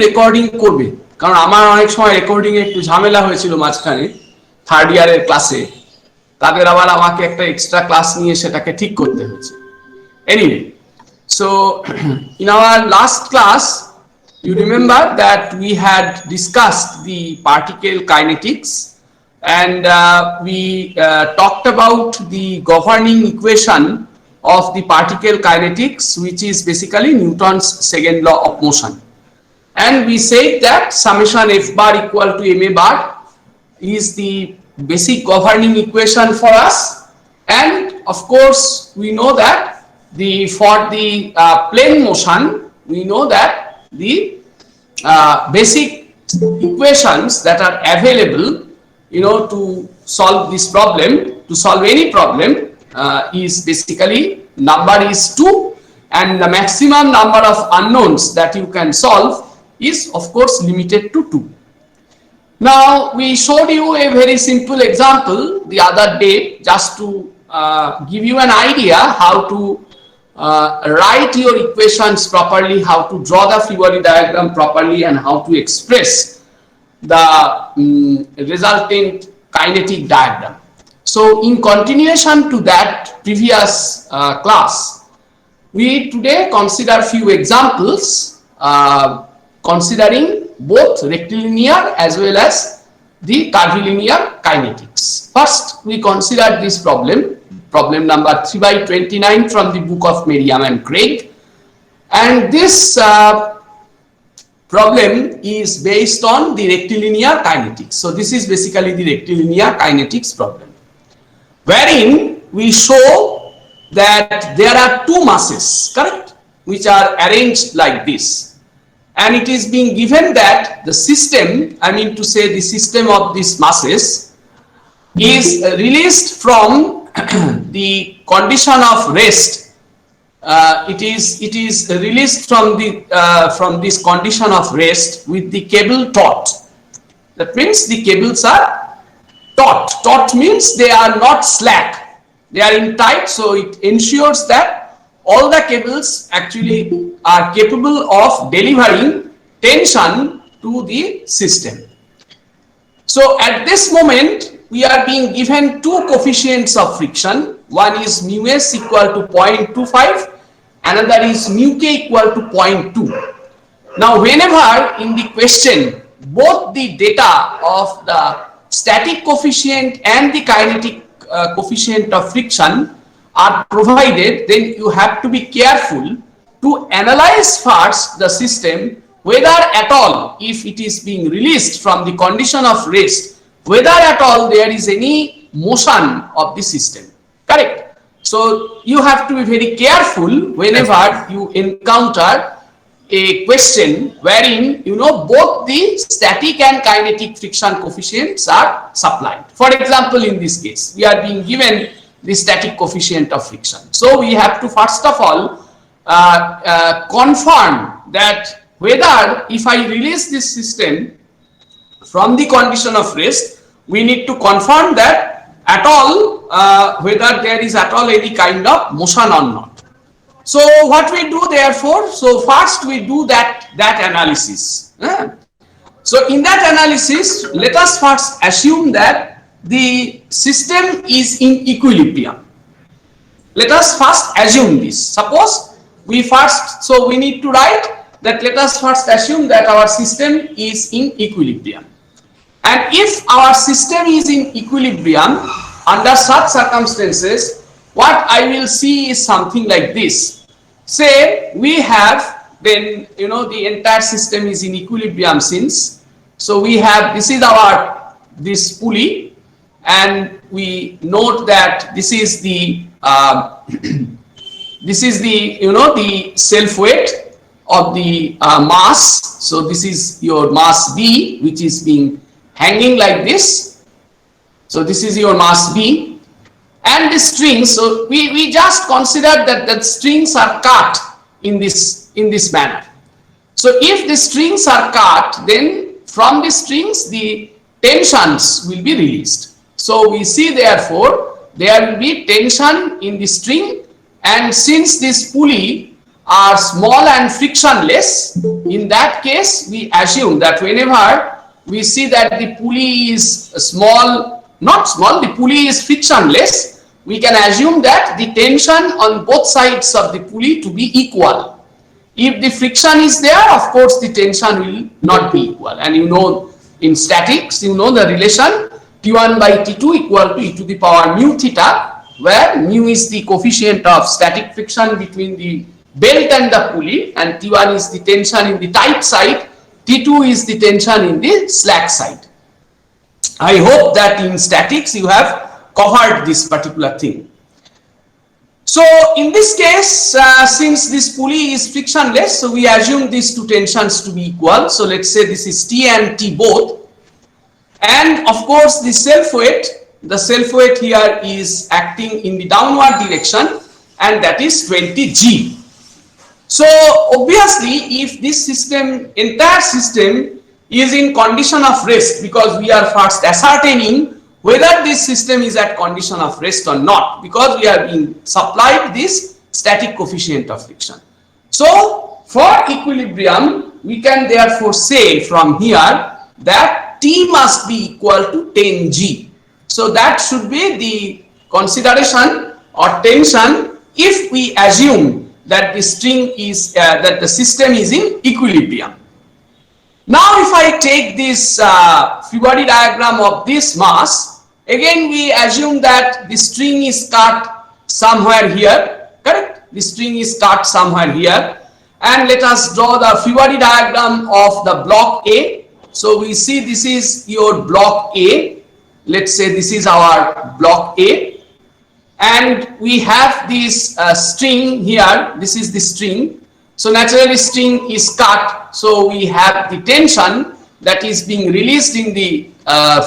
Recording করবে, কারণ আমার অনেক সময় রেকর্ডিং এ একটু ঝামেলা হয়েছিল মাঝখানে থার্ড ইয়ারের ক্লাসে, তাদের আবার আমাকে একটা এক্সট্রা ক্লাস নিয়ে সেটাকে ঠিক করতে হয়েছে। Anyway, so in our last class you remember that we had discussed the particle kinetics, and we talked about the governing equation of the particle kinetics, which is basically Newton's second law of motion. And we said that summation f bar equal to ma bar is the basic governing equation for us. And of course we know that for the plane motion, we know that the basic equations that are available, to solve this problem, to solve any problem, is basically number is 2, and the maximum number of unknowns that you can solve is of course limited to 2. Now we showed you a very simple example the other day, just to give you an idea how to write your equations properly, how to draw the free body diagram properly, and how to express the resultant kinetic diagram. So in continuation to that previous class, we today consider few examples considering both rectilinear as well as the curvilinear kinetics. First, we consider this problem number 3/29 from the book of Merriam and Craig, and this problem is based on the rectilinear kinetics. So this is basically the rectilinear kinetics problem, wherein we show that there are two masses, correct, which are arranged like this, and it is being given that the system, I mean to say the system of these masses, is released from the condition of rest. It is released from this condition of rest with the cable taut. That means the cables are taut. Taut means they are not slack, they are in tight, so it ensures that all the cables actually are capable of delivering tension to the system. So at this moment we are being given two coefficients of friction. One is mu s equal to 0.25, another is mu k equal to 0.2. Now whenever in the question both the data of the static coefficient and the kinetic coefficient of friction are provided, then you have to be careful to analyze first the system, whether at all, if it is being released from the condition of rest, whether at all there is any motion of the system, correct? So you have to be very careful whenever you encounter a question wherein both the static and kinetic friction coefficients are supplied. For example, in this case we are being given the static coefficient of friction, so we have to first of all confirm that whether if I release this system from the condition of rest, we need to confirm that at all whether there is at all any kind of motion or not. So what we do therefore, so first we do that analysis. So in that analysis, let us first assume that the system is in equilibrium. Let us first assume this. Suppose so we need to write that let us first assume that our system is in equilibrium. And if our system is in equilibrium, under such circumstances, what I will see is something like this. Say we have then, the entire system is in equilibrium since. So we have, this is this pulley, and we note that this is the the self weight of the mass. So this is your mass B, which is being hanging like this. So this is your mass B, and the strings. So we just consider that the strings are cut in this manner. So if the strings are cut, then from the strings the tensions will be released. So we see therefore there will be tension in the string, and since this pulley are small and frictionless, in that case we assume that whenever we see that the pulley is small, not small, the pulley is frictionless, we can assume that the tension on both sides of the pulley to be equal. If the friction is there, of course the tension will not be equal, and you know in statics, you know the relation T1 by T2 equal to e to the power mu theta, where mu is the coefficient of static friction between the belt and the pulley, and T1 is the tension in the tight side, T2 is the tension in the slack side. I hope that in statics you have covered this particular thing. So in this case, since this pulley is frictionless, so we assume these two tensions to be equal. So let's say this is T and T both. And of course the self weight here is acting in the downward direction, and that is 20 G. So obviously if this system, entire system is in condition of rest, because we are first ascertaining whether this system is at condition of rest or not, because we are being supplied this static coefficient of friction. So for equilibrium, we can therefore say from here that T must be equal to 10 G. So that should be the consideration or tension if we assume that the string is that the system is in equilibrium. Now if I take this free body diagram of this mass, again we assume that the string is cut somewhere here, correct? The string is cut somewhere here, and let us draw the free body diagram of the block A. So we see this is your block A, let's say this is our block A, and we have this string here, this is the string. So naturally string is cut, so we have the tension that is being released in the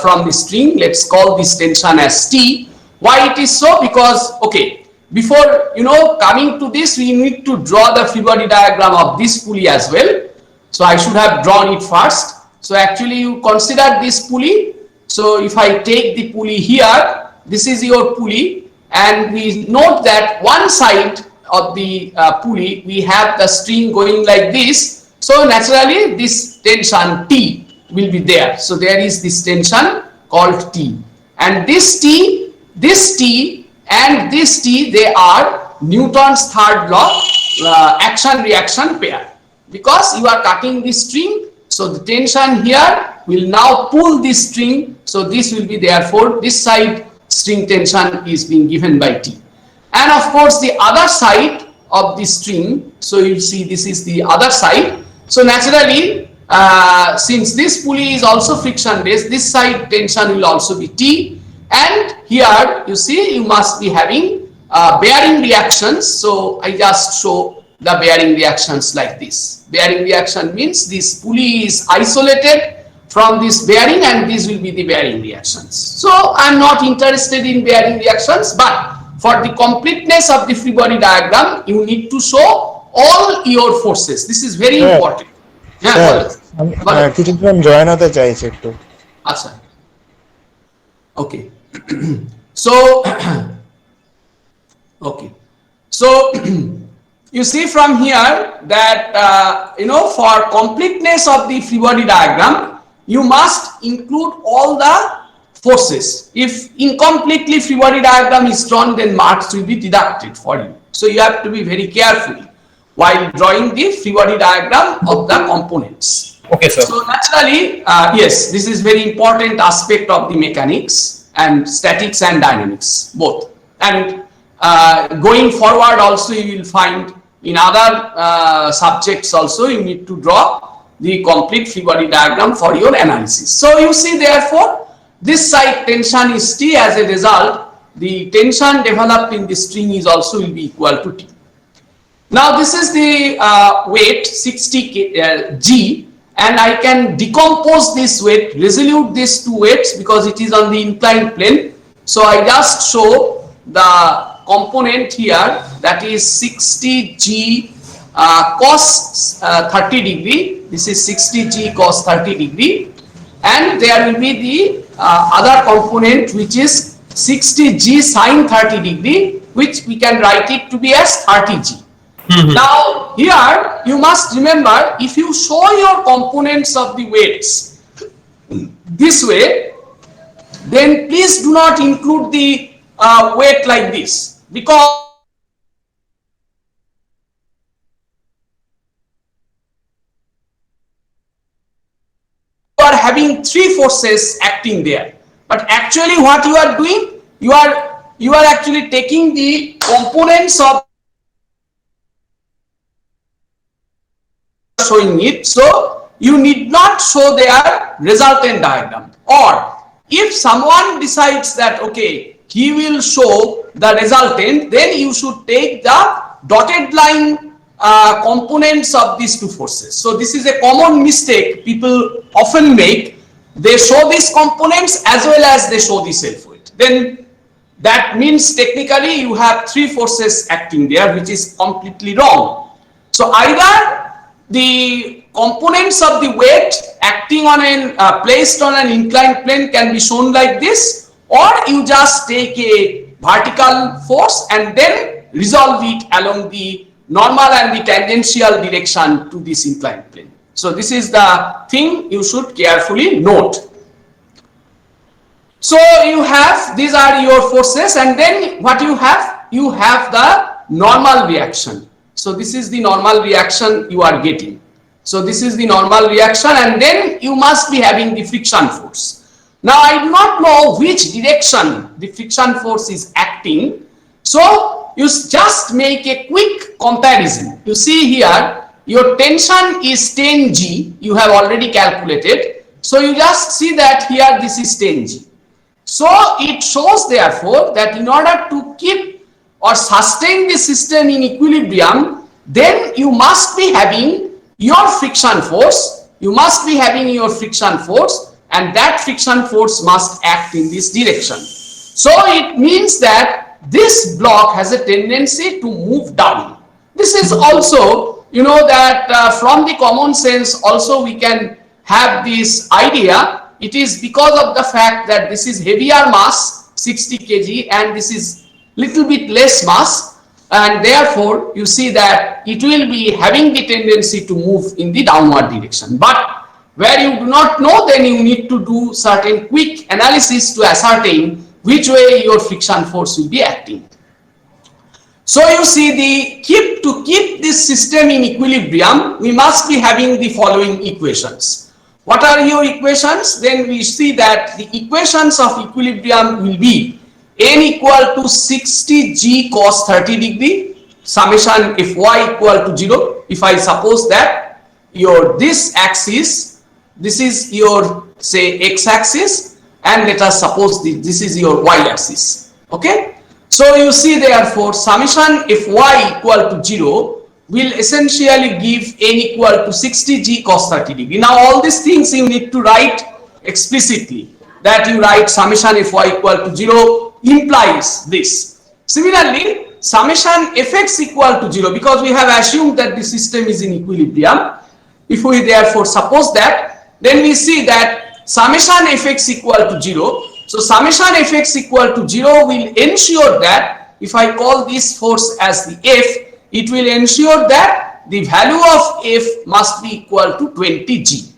from the string. Let's call this tension as T. Why it is so? Because okay, before coming to this, we need to draw the free body diagram of this pulley as well. So I should have drawn it first. So actually you consider this pulley. So if I take the pulley here, this is your pulley, and we note that one side of the pulley we have the string going like this. So naturally this tension T will be there. So there is this tension called T, and this T and this T, they are Newton's third law action reaction pair, because you are cutting the string. So the tension here will now pull this string. So this will be, therefore this side string tension is being given by T. And of course the other side of the string, so you see this is the other side. So naturally since this pulley is also frictionless, this side tension will also be T, and here you see you must be having bearing reactions. So I just show the bearing reactions like this. Bearing reaction means this pulley is isolated from this bearing, and these will be the bearing reactions. So I am not interested in bearing reactions, but for the completeness of the free body diagram, you need to show all your forces. This is very important. কিছুক্ষণ join হতে চাইছে একটু। আচ্ছা, okay. So okay, so you see from here that for completeness of the free body diagram, you must include all the forces. If incompletely free body diagram is drawn, then marks will be deducted for you. So you have to be very careful while drawing the free body diagram of the components. Okay, sir. So naturally, yes, this is very important aspect of the mechanics and statics and dynamics both. And going forward also you will find in other subjects also you need to draw the complete free body diagram for your analysis. So you see, therefore this side tension is T. As a result, the tension developed in the string is also will be equal to T. Now this is the weight 60 G, and I can decompose this weight, resolute these two weights because it is on the inclined plane. So I just show the component here, that is 60 G cos 30 degree. This is 60 G cos 30 degree, and there will be the other component which is 60 G sin 30 degree, which we can write it to be as 30 G. Now here you must remember, if you show your components of the weights this way, then please do not include the weight like this, because you are having three forces acting there. But actually what you are doing, you are actually taking the components of showing it, so you need not show their resultant diagram. Or if someone decides that okay, he will show the resultant, then you should take the dotted line components of these two forces. So this is a common mistake people often make. They show these components as well as they show the self weight. Then that means technically you have three forces acting there, which is completely wrong. So either the components of the weight acting on an placed on an inclined plane can be shown like this, or you just take a vertical force and then resolve it along the normal and the tangential direction to this inclined plane. So this is the thing you should carefully note. So you have, these are your forces, and then what you have the normal reaction. So this is the normal reaction you are getting. So this is the normal reaction, and then you must be having the friction force. Now I do not know which direction the friction force is acting. So you just make a quick comparison. You see here your tension is 10 G, you have already calculated. So you just see that here this is 10 G. So it shows therefore that in order to keep or sustain the system in equilibrium, then you must be having your friction force, and that friction force must act in this direction. So it means that this block has a tendency to move down. This is also, you know, that from the common sense also we can have this idea. It is because of the fact that this is heavier mass, 60 kg, and this is little bit less mass, and therefore you see that it will be having the tendency to move in the downward direction. But where you do not know, then you need to do certain quick analysis to ascertain which way your friction force will be acting. So you see, to keep this system in equilibrium, we must be having the following equations. What are your equations? Then we see that the equations of equilibrium will be n equal to 60 g cos 30 degree summation Fy equal to 0. If I suppose that your this axis, this is your say x axis, and let us suppose this is your y axis. Okay, so you see therefore summation Fy equal to 0 will essentially give n equal to 60 g cos 30 degree. Now all these things you need to write explicitly, that you write summation Fy equal to 0 implies this. Similarly, summation Fx equal to 0, because we have assumed that the system is in equilibrium. If we therefore suppose that, then we see that summation Fx equal to 0. So summation Fx equal to 0 will ensure that if I call this force as the F, it will ensure that the value of F must be equal to 20 G.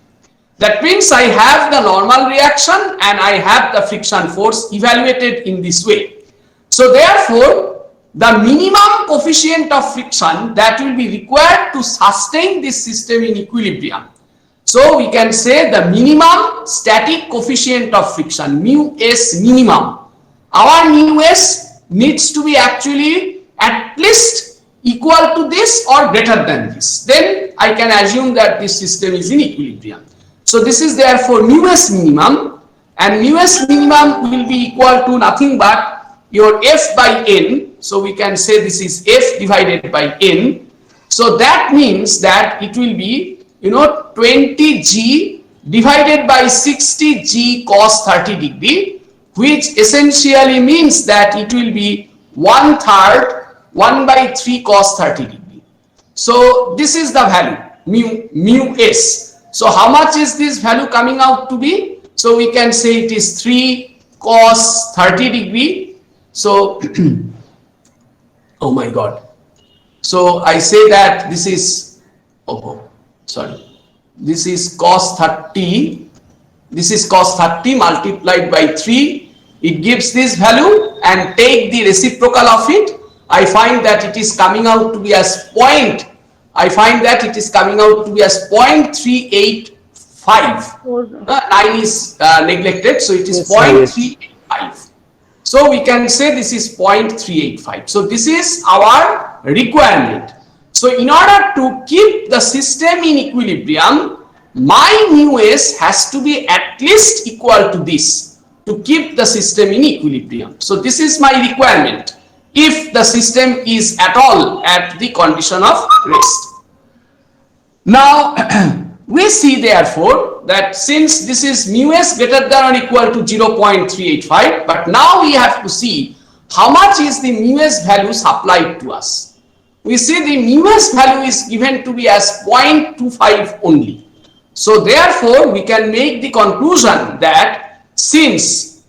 That means I have the normal reaction and I have the friction force evaluated in this way. So therefore, the minimum coefficient of friction that will be required to sustain this system in equilibrium. So we can say the minimum static coefficient of friction, mu s minimum. Our mu s needs to be actually at least equal to this or greater than this. Then I can assume that this system is in equilibrium. So this is therefore mu s minimum, and mu s minimum will be equal to nothing but your F by N. So we can say this is F divided by N. So that means that it will be, you know, 20 G divided by 60 G cos 30 degree, which essentially means that it will be 1/3 1 by 3 cos 30 degree. So this is the value mu s. So how much is this value coming out to be? So we can say it is 3 cos 30 degree. So oh my god. So I say that this is, this is cos 30, this is cos 30 multiplied by 3, it gives this value, and take the reciprocal of it. I find that it is coming out to be as 0.385. 9 is neglected, so it is 0.385. So we can say this is 0.385. So this is our requirement. So in order to keep the system in equilibrium, my mu s has to be at least equal to this to keep the system in equilibrium. So this is my requirement if the system is at all at the condition of rest. Now we see therefore that since this is mu s greater than or equal to 0.385, but now we have to see how much is the mu s value supplied to us. We see the mu s value is given to be as 0.25 only. So therefore we can make the conclusion that since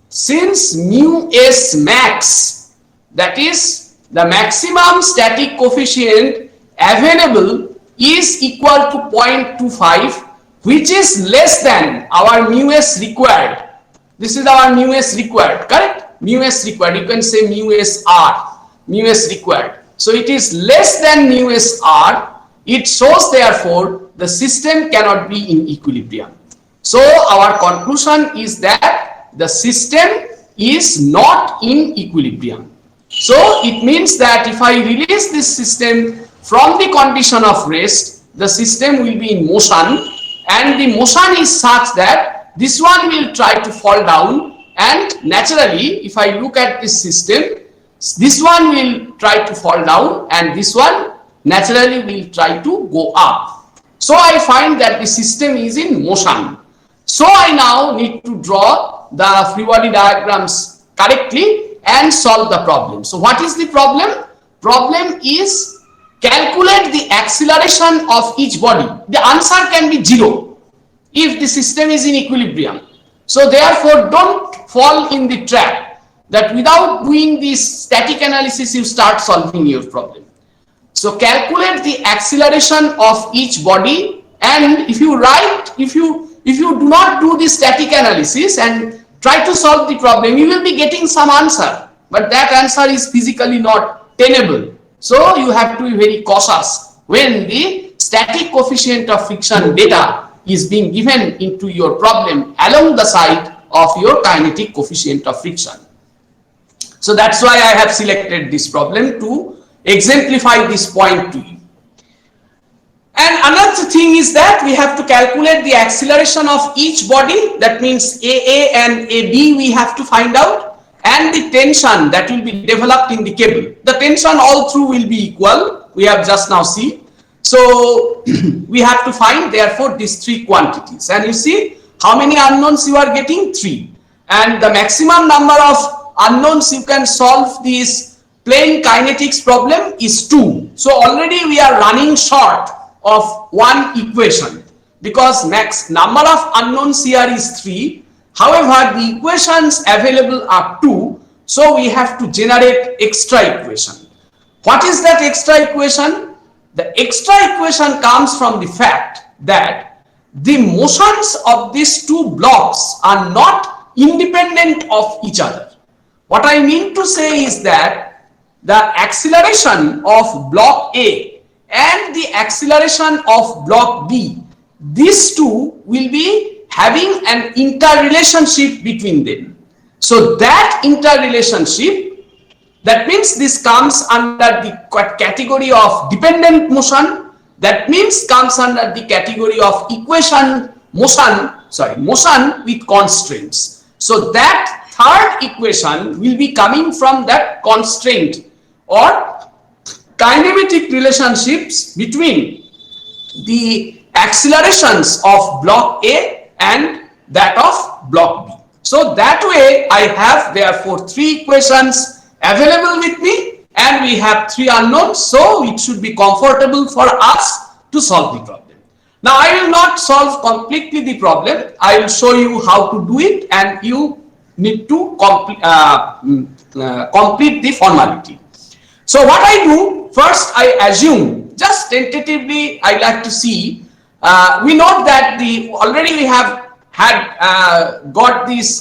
mu s max, that is the maximum static coefficient available, is equal to 0.25, which is less than our mu s required. This is our mu s required, correct? Mu s required, you can say mu s r, mu s required. So it is less than mu s r. It shows therefore the system cannot be in equilibrium. So our conclusion is that the system is not in equilibrium. So it means that if I release this system from the condition of rest, the system will be in motion, and the motion is such that this one will try to fall down, and naturally if I look at this system, this one will try to fall down and this one naturally will try to go up. So I find that the system is in motion. So I now need to draw the free body diagrams correctly and solve the problem. So what is the problem? Problem is calculate the acceleration of each body. The answer can be 0 if the system is in equilibrium. So therefore don't fall in the trap that without doing this static analysis you start solving your problem. So calculate the acceleration of each body, and if you do not do the static analysis and try to solve the problem, you will be getting some answer, but that answer is physically not tenable. So you have to be very cautious when the static coefficient of friction data is being given into your problem along the side of your kinetic coefficient of friction. So that's why I have selected this problem to exemplify this point to you. And another thing is that we have to calculate the acceleration of each body. That means AA and AB we have to find out, and the tension that will be developed in the cable. The tension all through will be equal. We have just now seen. So we have to find therefore these three quantities, and you see how many unknowns you are getting? 3, and the maximum number of unknowns you can solve this plane kinetics problem is 2. So already we are running short of one equation because max number of unknowns here is 3. However, the equations available are 2, so we have to generate extra equation. What is that extra equation? The extra equation comes from the fact that the motions of these two blocks are not independent of each other. What I mean to say is that the acceleration of block A and the acceleration of block B, these two will be having an interrelationship between them. So that interrelationship, that means this comes under the category of dependent motion, that means comes under the category of motion with constraints. So that third equation will be coming from that constraint or kinematic relationships between the accelerations of block A and that of block B. So that way I have therefore 3 equations available with me, and we have 3 unknowns, so it should be comfortable for us to solve the problem. Now I will not solve completely the problem. I will show you how to do it, and you need to complete the formality. So what I do, first I assume, just tentatively I like to see, we note that already we have had got this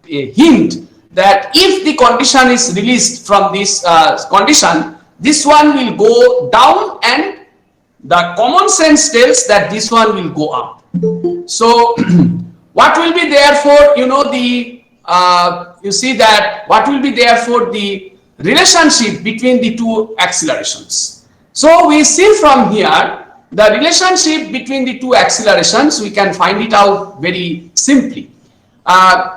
hint that if the condition is released from this condition, this one will go down, and the common sense tells that this one will go up. So what will be therefore, you see that what will be therefore the relationship between the two accelerations. So we see from here the relationship between the two accelerations, we can find it out very simply.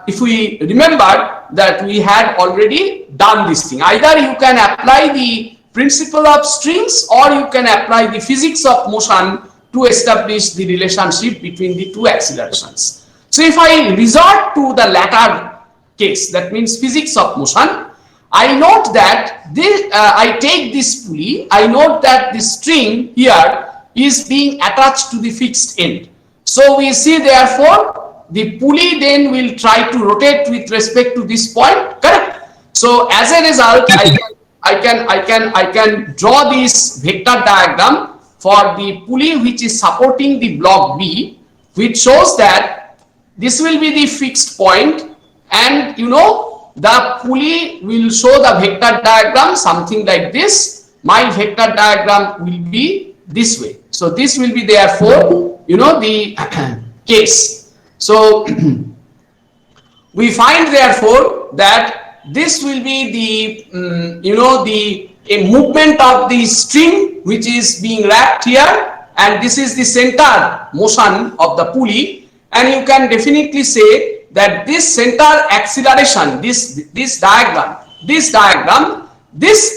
If we remember that we had already done this thing, either you can apply the principle of strings or you can apply the physics of motion to establish the relationship between the two accelerations. So if I resort to the latter case, that means physics of motion, I note that I take this pulley, I note that the string here is being attached to the fixed end. So we see therefore the pulley then will try to rotate with respect to this point, correct? So as a result, I can draw this vector diagram for the pulley which is supporting the block B, which shows that this will be the fixed point, and the pulley will show the vector diagram something like this. My vector diagram will be this way. So this will be therefore the case. So we find therefore that this will be the a movement of the string which is being wrapped here, and this is the center motion of the pulley, and you can definitely say that this center acceleration, this diagram, this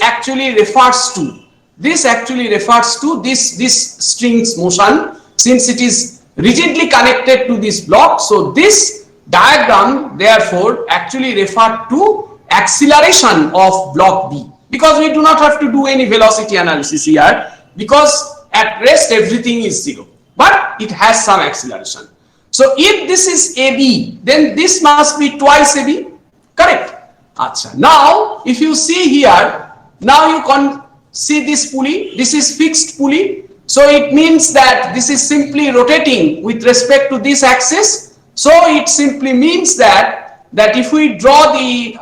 actually refers to this string's motion, since it is rigidly connected to this block. So this diagram therefore actually referred to acceleration of block B, because we do not have to do any velocity analysis here, because at rest everything is zero, but it has some acceleration. So if this is AB, then this must be twice AB, correct? Achha. Now if you see here, now you can see this pulley, this is fixed pulley, so it means that this is simply rotating with respect to this axis. So it simply means that if we draw the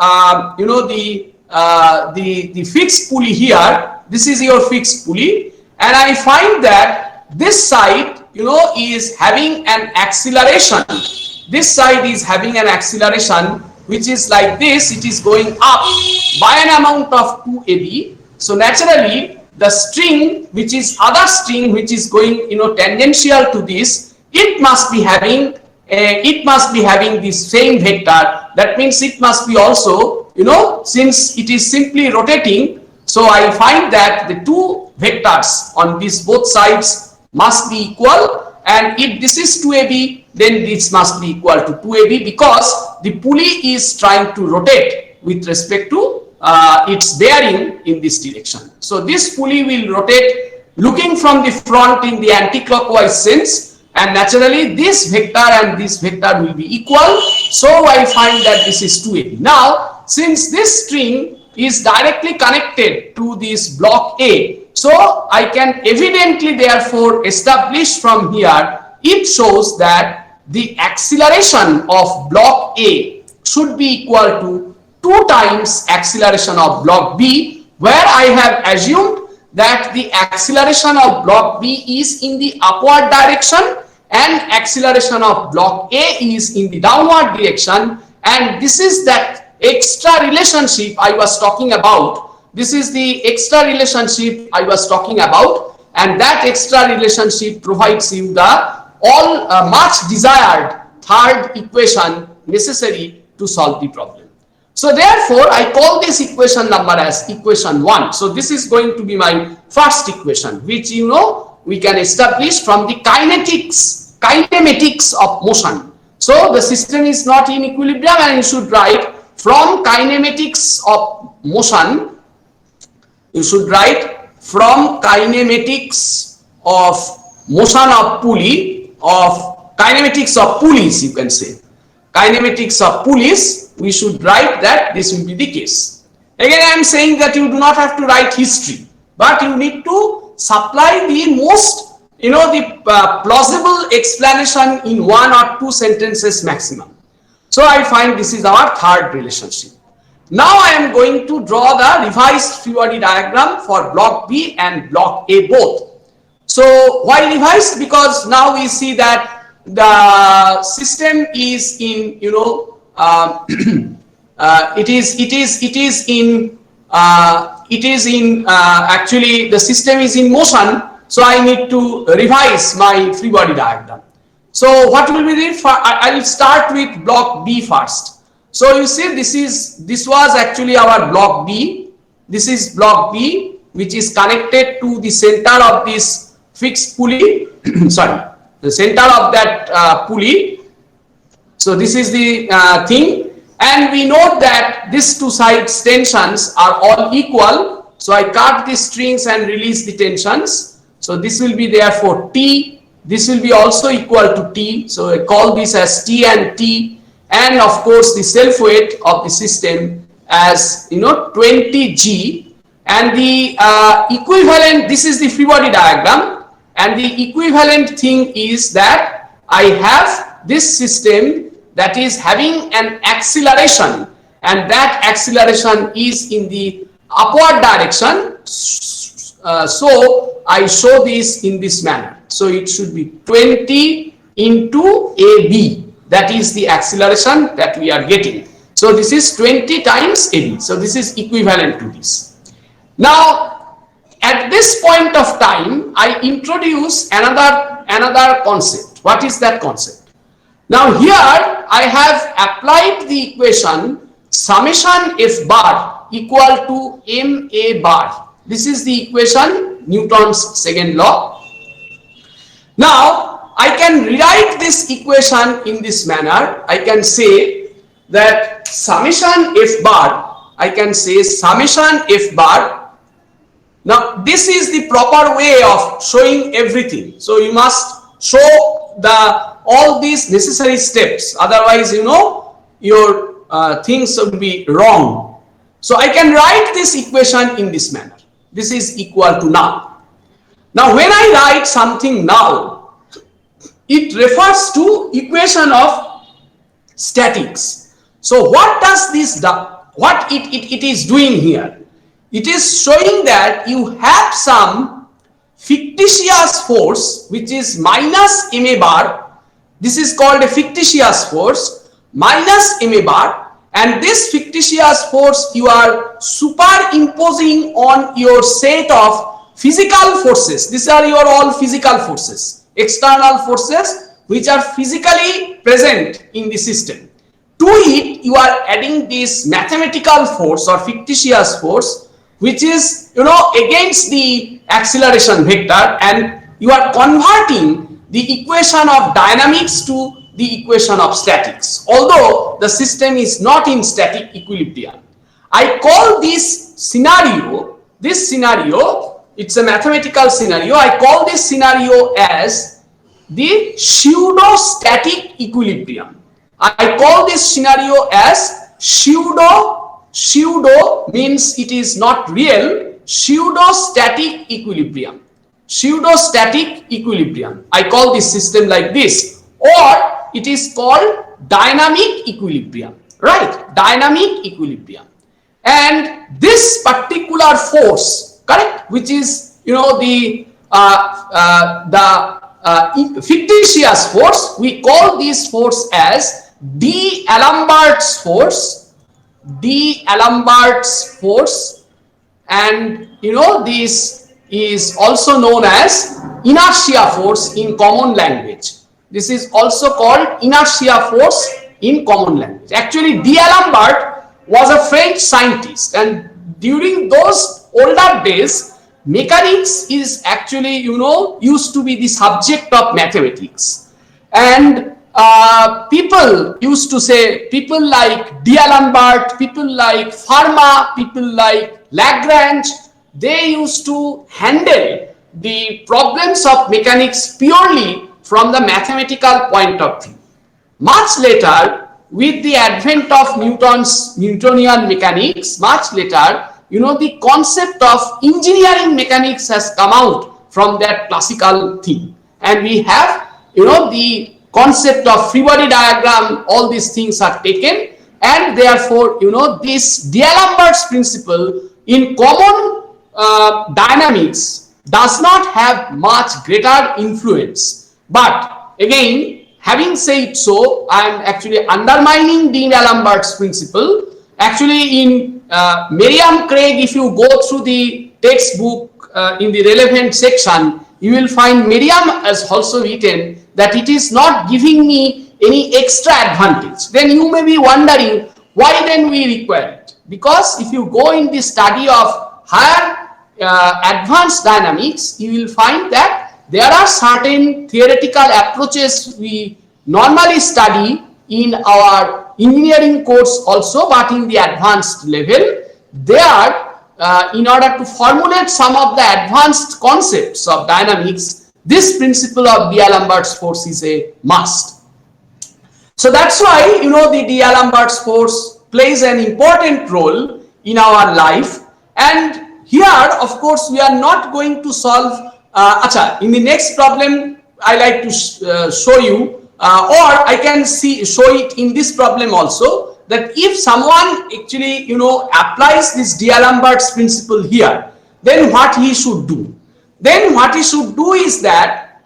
fixed pulley here, this is your fixed pulley, and I find that this side is having an acceleration. This side is having an acceleration which is like this. It is going up by an amount of 2ab. So naturally the string, which is other string which is going tangential to this, it must be having this same vector. That means it must be also, since it is simply rotating, so I find that the two vectors on these both sides must be equal, and if this is 2ab, then this must be equal to 2ab, because the pulley is trying to rotate with respect to its bearing in this direction. So this pulley will rotate looking from the front in the anti-clockwise sense, and naturally this vector and this vector will be equal. So I find that this is 2ab. Now since this string is directly connected to this block A, so I can evidently therefore establish from here, it shows that the acceleration of block A should be equal to 2 times acceleration of block B, where I have assumed that the acceleration of block B is in the upward direction and acceleration of block A is in the downward direction, and this is that extra relationship I was talking about. This is the extra relationship I was talking about, and that extra relationship provides you the much desired third equation necessary to solve the problem. So therefore I call this equation number as equation 1. So this is going to be my first equation, which we can establish from the kinematics of motion. So the system is not in equilibrium, and you should write from kinematics of motion. You should write from kinematics of motion of pulley, of kinematics of pulleys, you can say. Kinematics of pulleys, we should write that this will be the case. Again, I am saying that you do not have to write history, but you need to supply the most, the plausible explanation in 1 or 2 sentences maximum. So I find this is our third relationship. Now I am going to draw the revised free body diagram for block B and block A both. So why revised? Because now we see that the system is in, actually the system is in motion. So I need to revise my free body diagram. So what will be the? I will start with block B first. So you see, this was actually our block B. This is block B, which is connected to the center of this fixed pulley. Sorry, the center of that pulley. So this is the thing, and we note that these two sides tensions are all equal. So I cut the strings and release the tensions. So this will be therefore T. This will be also equal to T. So I call this as T and T. And of course, the self weight of the system as 20G, and the equivalent, this is the free body diagram, and the equivalent thing is that I have this system that is having an acceleration, and that acceleration is in the upward direction. So I show this in this manner. So it should be 20 into AB. That is the acceleration that we are getting. So this is 20 times AB. So this is equivalent to this. Now, at this point of time, I introduce another concept. What is that concept? Now here I have applied the equation summation F bar equal to MA bar. This is the equation, Newton's second law. Now I can rewrite this equation in this manner. I can say that summation F bar, I can say summation F bar. Now this is the proper way of showing everything. So you must show all these necessary steps. Otherwise, your things will be wrong. So I can write this equation in this manner. This is equal to null. Now when I write something null, it refers to equation of statics. So what does this do? What it is doing here? It is showing that you have some fictitious force which is minus MA bar. This is called a fictitious force minus MA bar, and this fictitious force you are superimposing on your set of physical forces. These are your all physical forces. External forces which are physically present in the system. To it, you are adding this mathematical force or fictitious force, which is against the acceleration vector, and you are converting the equation of dynamics to the equation of statics. Although the system is not in static equilibrium, I call this scenario, it's a mathematical scenario. I call this scenario as the pseudo-static equilibrium. I call this scenario as pseudo means it is not real, pseudo-static equilibrium. Pseudo-static equilibrium. I call this system like this, or it is called dynamic equilibrium, right? Dynamic equilibrium. And this particular force, correct, which is the fictitious force, we call this force as D'Alembert's force. D'Alembert's force, and this is also known as inertia force in common language. This is also called inertia force in common language. Actually, D'Alembert was a French scientist, and during those older days, mechanics is actually used to be the subject of mathematics, and people used to say, people like D'Alembert, people like Fermat, people like Lagrange, they used to handle the problems of mechanics purely from the mathematical point of view. Much later, with the advent of Newtonian mechanics, much later, the concept of engineering mechanics has come out from that classical thing. And we have, the concept of free body diagram, all these things are taken, and therefore, this D'Alembert's principle in common dynamics does not have much greater influence. But again, having said so, I am actually undermining D'Alembert's principle. Actually, in Merriam-Craig, if you go through the textbook in the relevant section, you will find Merriam has also written that it is not giving me any extra advantage. Then you may be wondering, why then we require it? Because if you go in the study of higher advanced dynamics, you will find that there are certain theoretical approaches we normally study in our engineering course also, but in the advanced level, there in order to formulate some of the advanced concepts of dynamics, this principle of D'Alembert's force is a must. So that's why, the D'Alembert's force plays an important role in our life. And here, of course, we are not going to solve, in the next problem, I like to show you, or I can show it in this problem also, that if someone actually, applies this D'Alembert's principle here, then what he should do? Then what he should do is that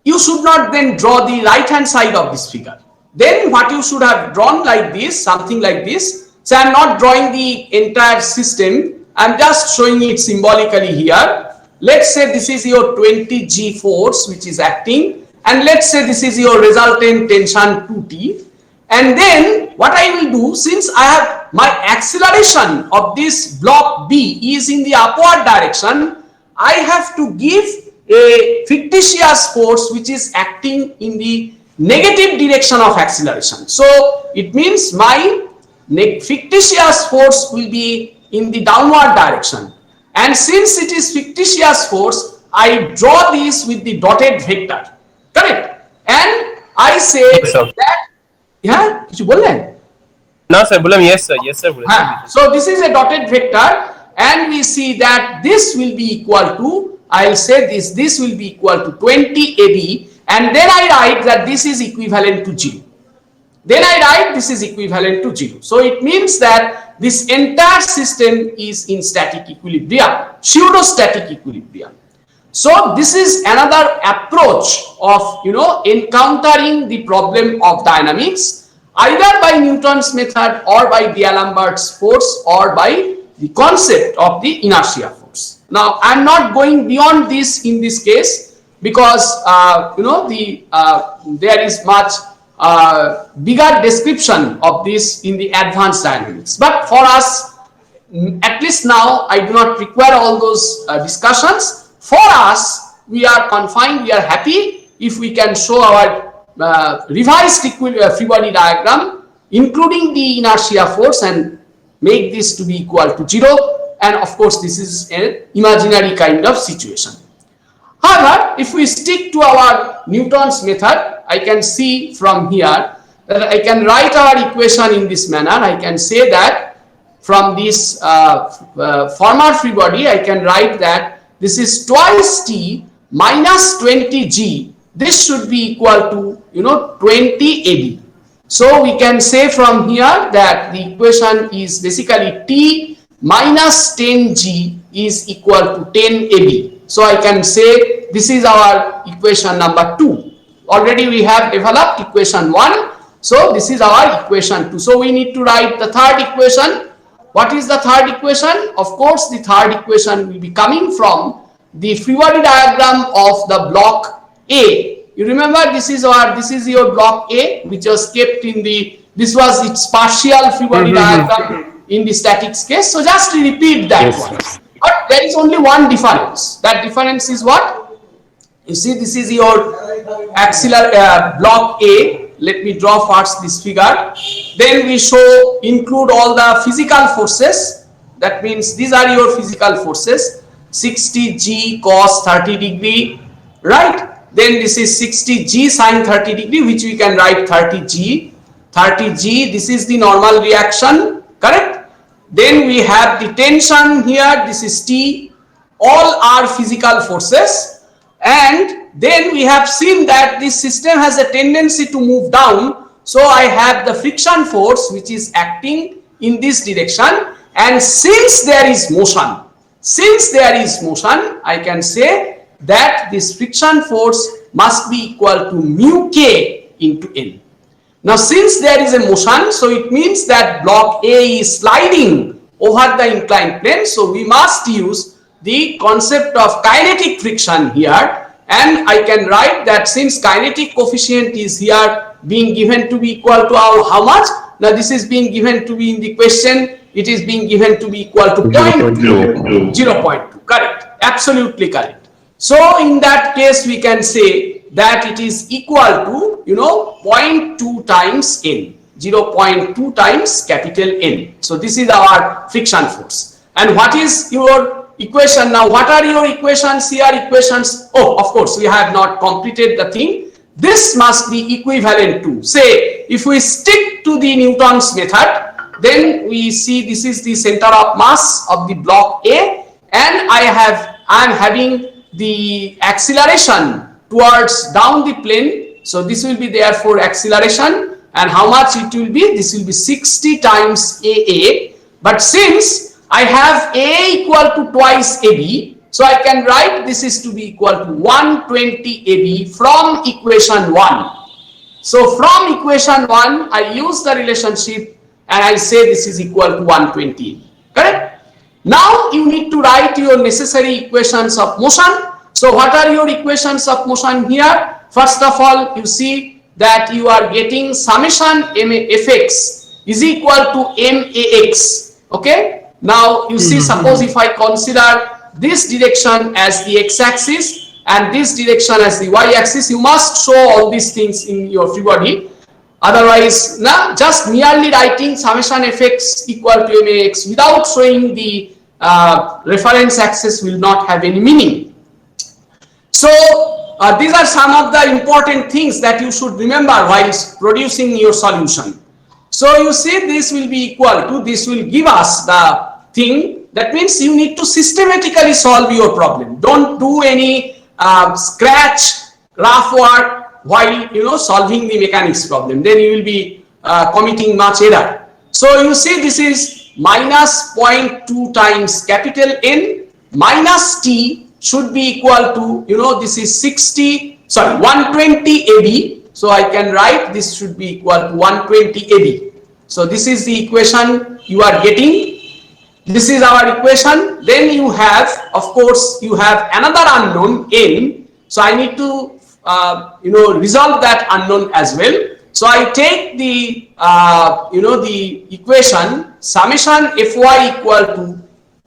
you should not then draw the right hand side of this figure. Then what you should have drawn like this, something like this. So I am not drawing the entire system, I am just showing it symbolically here. Let's say this is your 20G force which is acting, and let's say this is your resultant tension 2T. And then what I will do, since I have my acceleration of this block B is in the upward direction, I have to give a fictitious force which is acting in the negative direction of acceleration. So it means my fictitious force will be in the downward direction. And since it is fictitious force, I draw this with the dotted vector. Correct? And I say that, yeah, you बोलें? No sir, बोला yes sir, yes sir. So this is a dotted vector, and we see that this will be equal to, I'll say this will be equal to 20 AB, and then I write that this is equivalent to 0. Then I write this is equivalent to 0. So it means that this entire system is in static equilibrium, pseudo-static equilibrium. So this is another approach of, encountering the problem of dynamics, either by Newton's method or by D'Alembert's force or by the concept of the inertia force. Now I am not going beyond this in this case, because there is much bigger description of this in the advanced dynamics. But for us, at least now, I do not require all those discussions. For us, we are confined, we are happy if we can show our revised free body diagram, including the inertia force, and make this to be equal to 0. And of course, this is an imaginary kind of situation. However, if we stick to our Newton's method, I can see from here that I can write our equation in this manner. I can say that from this former free body, I can write that this is twice T minus 20G. This should be equal to, 20 AB. So we can say from here that the equation is basically T minus 10G is equal to 10 AB. So I can say this is our equation number 2. Already we have developed equation 1. So this is our equation 2. So we need to write the third equation. What is the third equation? Of course, the third equation will be coming from the free body diagram of the block A. You remember this is your block A, which was kept in this was its partial free body diagram in the statics case. So just repeat that one. But there is only one difference. That difference is what? You see, this is your block A. Let me draw first this figure. Then we include all the physical forces. That means these are your physical forces. 60G cos 30 degree, right? Then this is 60G sin 30 degree, which we can write 30G. 30G, this is the normal reaction, correct? Then we have the tension here, this is T, all are physical forces, and then we have seen that this system has a tendency to move down, so I have the friction force which is acting in this direction, and since there is motion, I can say that this friction force must be equal to mu k into N. Now since there is a motion, so it means that block A is sliding over the inclined plane, so we must use the concept of kinetic friction here, and I can write that since kinetic coefficient is here being given to be equal to how much? Now this is being given to be in the question, it is being given to be equal to 0.2, correct, absolutely correct. So in that case we can say that it is equal to 0.2 times N, 0.2 times capital N. So this is our friction force. And what is your equation now? What are your equations here? Equations, oh, of course we have not completed the thing. This must be equivalent to, say, if we stick to the Newton's method, then we see this is the center of mass of the block A, and I am having the acceleration towards down the plane. So this will be therefore acceleration, and how much it will be? This will be 60 times AA. But since I have A equal to twice AB, so I can write this is to be equal to 120 AB from equation 1. So from equation 1, I use the relationship and I say this is equal to 120, correct? Now you need to write your necessary equations of motion. So what are your equations of motion here? First of all, you see that you are getting summation Fx is equal to Max, okay? Now you see, suppose if I consider this direction as the x-axis and this direction as the y-axis, you must show all these things in your free body. Otherwise, just merely writing summation Fx equal to Max without showing the reference axis will not have any meaning. So these are some of the important things that you should remember while producing your solution. So you see this will be equal to, this will give us the thing. That means you need to systematically solve your problem. Don't do any scratch rough work while solving the mechanics problem. Then you will be committing much error. So you see this is minus 0.2 times capital N minus T should be equal to, this is 120 AB. So I can write this should be equal to 120 AB. So this is the equation you are getting. This is our equation. Then you have, of course, you have another unknown N. So I need to, resolve that unknown as well. So I take the, the equation summation Fy equal to,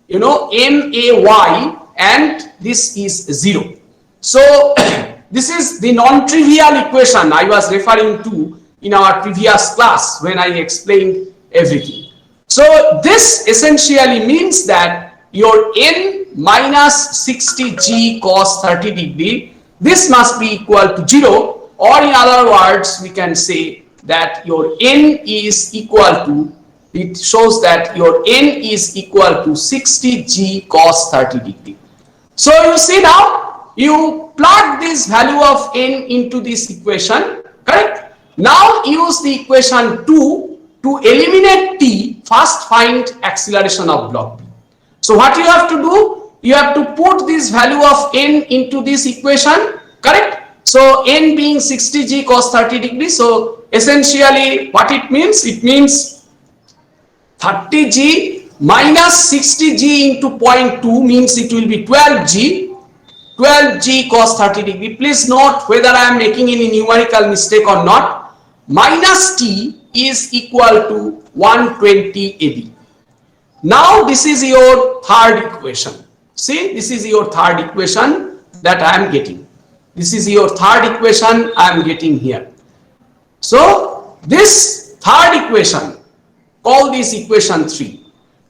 May, and this is 0. So this is the non-trivial equation I was referring to in our previous class when I explained everything. So this essentially means that your N minus 60G cos 30 degree, this must be equal to 0, or in other words, we can say that your N is equal to, it shows that your N is equal to 60G cos 30 degree. So you see now, you plug this value of N into this equation, correct? Now use the equation 2 to eliminate T, first find acceleration of block B. So what you have to do, you have to put this value of N into this equation, correct? So N being 60G cos 30 degrees. So essentially what it means 30G minus 60G into 0.2 means it will be 12G cos 30 degree. Please note whether I am making any numerical mistake or not. Minus T is equal to 120 AB. Now this is your third equation. See, this is your third equation that I am getting. This is your third equation I am getting here. So this third equation, call this equation 3.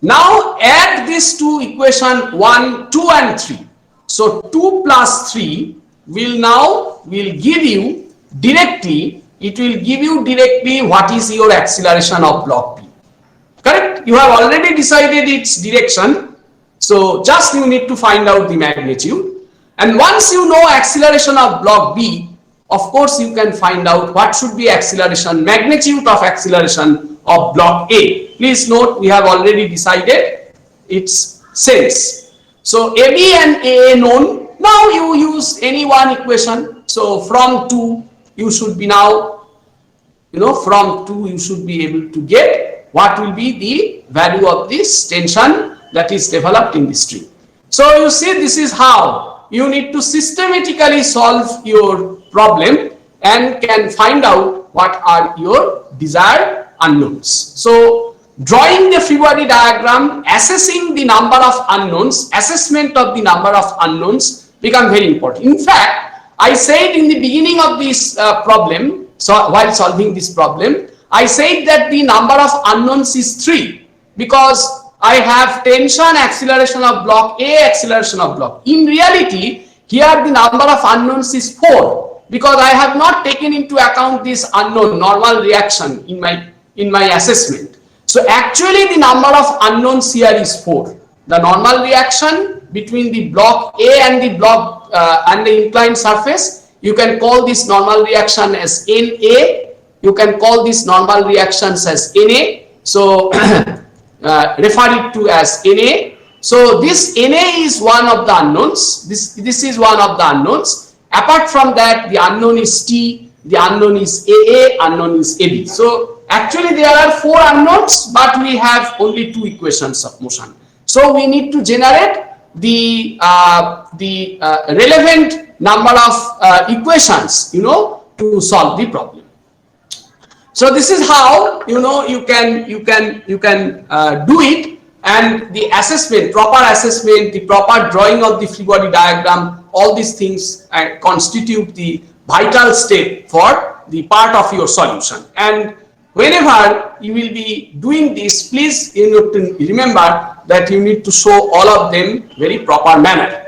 Now add these two equation 1, 2 and 3. So 2 plus 3 will give you directly it will give you directly what is your acceleration of block P. Correct? You have already decided its direction. So just you need to find out the magnitude. And once you know acceleration of block B, of course you can find out what should be acceleration, magnitude of acceleration of block A. Please note, we have already decided its sense. So AB and AA known. Now you use any one equation. So from 2 you should be now, from 2 you should be able to get what will be the value of this tension that is developed in the string. So you see, this is how you need to systematically solve your problem and can find out what are your desired unknowns. So drawing the free body diagram, assessing the number of unknowns, assessment of the number of unknowns become very important. In fact, I said in the beginning of this problem, so while solving this problem, I said that the number of unknowns is 3 because I have tension, acceleration of block A, acceleration of block. In reality, here the number of unknowns is 4 because I have not taken into account this unknown normal reaction in my assessment. So actually the number of unknowns here is 4. The normal reaction between the block A and the block and the inclined surface, you can call this normal reaction as NA. You can call this normal reactions as NA. So refer it to as NA. So this NA is one of the unknowns. This is one of the unknowns. Apart from that, the unknown is T, the unknown is AA, unknown is AB. So actually there are 4 unknowns, but we have only 2 equations of motion. So we need to generate the relevant number of equations, to solve the problem. So this is how you can do it, and the assessment, proper assessment, the proper drawing of the free body diagram, all these things constitute the vital step for the part of your solution. And whenever you will be doing this, please remember that you need to show all of them very proper manner.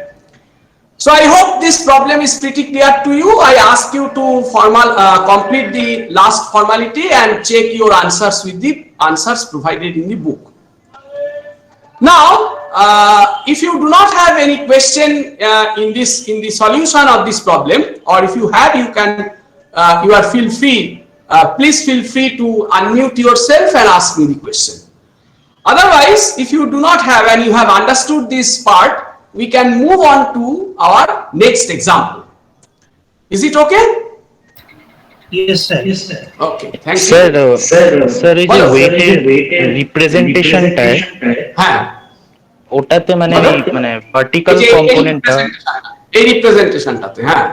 So I hope this problem is pretty clear to you. I ask you to complete the last formality and check your answers with the answers provided in the book. Now, if you do not have any question in the solution of this problem, or if you have, please feel free to unmute yourself and ask me the question. Otherwise, if you do not have and you have understood this part, we can move on to our next example. Is it okay? Yes, sir. Yes, sir. Okay, thank you. Sir এই যে ওয়েটের রিপ্রেজেন্টেশনটা হ্যাঁ ওটাতে মানে vertical কম্পোনেন্টটা এই রিপ্রেজেন্টেশনটাতে হ্যাঁ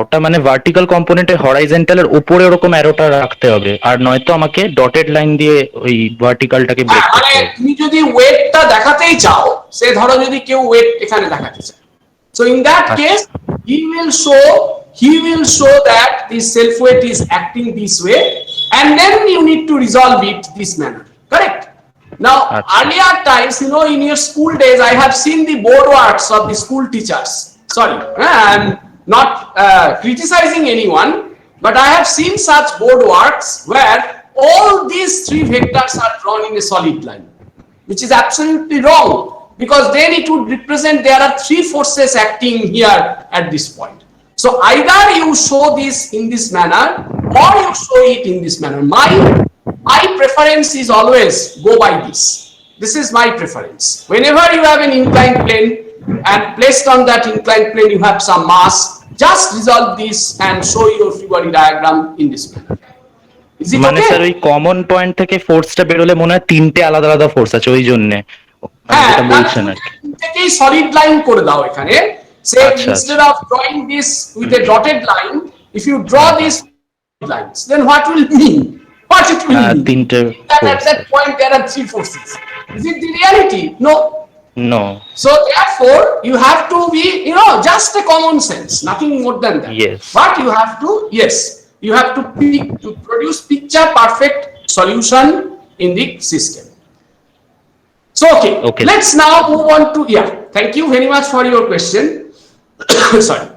ওটা মানে ভার্টিক্যাল কম্পোনেন্টে হরাইজন্টালের উপরে ওরকম অ্যারোটা রাখতে হবে, আর নয়তো আমাকে ডটেড লাইন দিয়ে ওই ভার্টিক্যালটাকে ব্রেক করতে হবে। তুমি যদি ওয়েটটা দেখাতেই চাও, সে ধরো যদি কেউ ওয়েট এখানে দেখাতে চায়, so in that case he will show that this self weight is acting this way, and then you need to resolve it this manner. Correct? Now earlier times, in your school days, I have seen the board works of the school teachers. Sorry, I'm not criticizing anyone, but I have seen such board works where all these 3 vectors are drawn in a solid line, which is absolutely wrong, because then it would represent there are 3 forces acting here at this point. So either you show this in this manner or you show it in this manner. My preference is always go by this. This is my preference. Whenever you have an inclined plane and placed on that inclined plane you have some mass, just resolve this and show your free body diagram in this manner. Is it মানে sir ওই common point থেকে ফোর্সটা বের হলে মনে হয় 3টে আলাদা আলাদা ফোর্স আছে, ওই জন্য যেটা বলছেন আর কি। এটাকেই সলিড লাইন করে দাও এখানে। Say instead of drawing this with a dotted line, if you draw these lines, then what will it mean? What it will mean? At that point there are 3 forces. Is it the reality? No. So therefore you have to be, just a common sense, nothing more than that. Yes. But you have to produce picture perfect solution in the system. So okay. Let's now move on to thank you very much for your question. Sorry.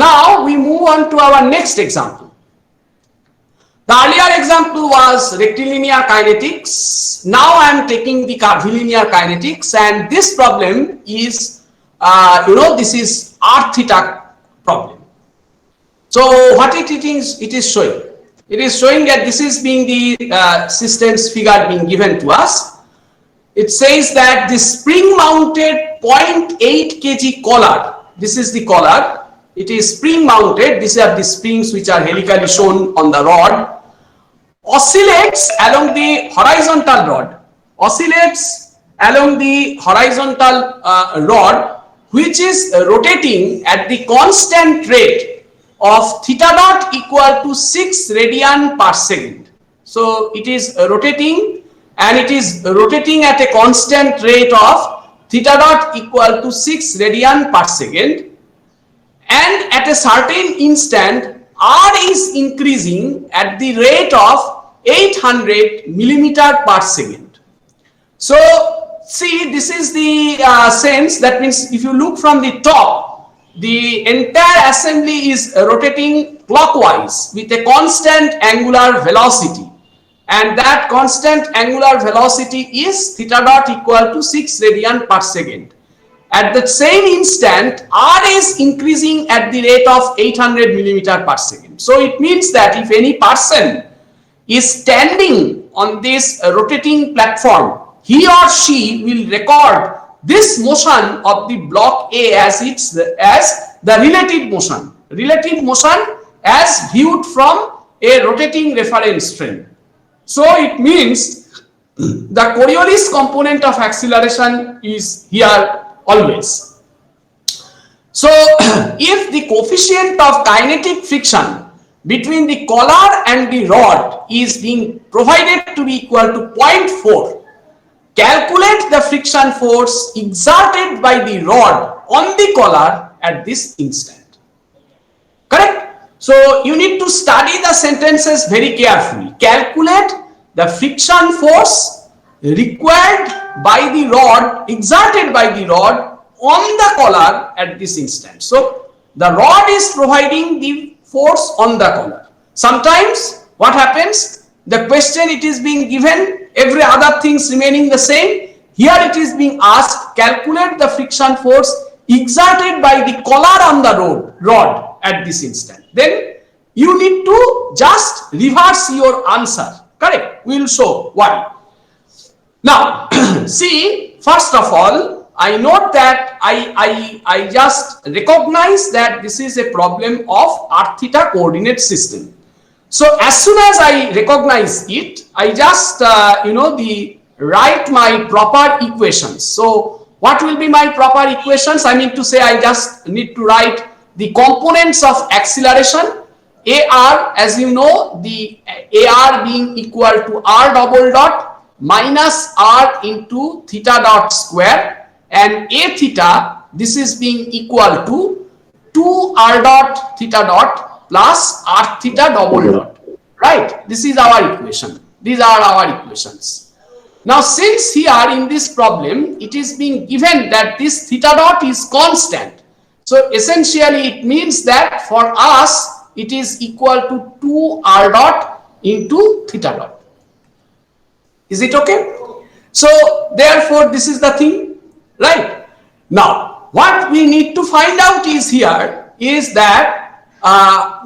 Now we move on to our next example. The earlier example was rectilinear kinetics. Now I am taking the curvilinear kinetics, and this problem is, this is r theta problem. So what it is showing? It is showing that this is being the systems figure being given to us. It says that the spring mounted 0.8 kg collar, this is the collar, it is spring mounted, these are the springs which are helically shown on the rod, oscillates along the horizontal rod, which is rotating at the constant rate of theta dot equal to 6 radian per second. So it is rotating, and it is rotating at a constant rate of theta dot equal to 6 radian per second, and at a certain instant r is increasing at the rate of 800 millimeter per second. So see, this is the sense, that means if you look from the top, the entire assembly is rotating clockwise with a constant angular velocity, and that constant angular velocity is theta dot equal to 6 radian per second. At the same instant, r is increasing at the rate of 800 millimeter per second. So it means that if any person is standing on this rotating platform, he or she will record this motion of the block A as the relative motion as viewed from a rotating reference frame. So it means the Coriolis component of acceleration is here always. So if the coefficient of kinetic friction between the collar and the rod is being provided to be equal to 0.4, calculate the friction force exerted by the rod on the collar at this instant. Correct? So you need to study the sentences very carefully. Calculate the friction force required by the rod, exerted by the rod on the collar at this instant. So the rod is providing the force on the collar. Sometimes what happens, the question it is being given, every other things remaining the same. Here it is being asked, calculate the friction force exerted by the collar on the rod at this instant. Then you need to just reverse your answer. Correct? We will show why. Now, see, first of all, I note that I just recognize that this is a problem of r theta coordinate system. So as soon as I recognize it, I just write my proper equations. So what will be my proper equations? I mean to say, I just need to write the components of acceleration. AR, as you know, the AR being equal to r double dot minus r into theta dot square, and A theta, this is being equal to 2 r dot theta dot plus r theta double dot. Right? This is our equation. These are our equations. Now, since here in this problem, it is being given that this theta dot is constant. So essentially it means that for us, it is equal to 2 r dot into theta dot. Is it okay? So therefore this is the thing, right? Now what we need to find out is here is that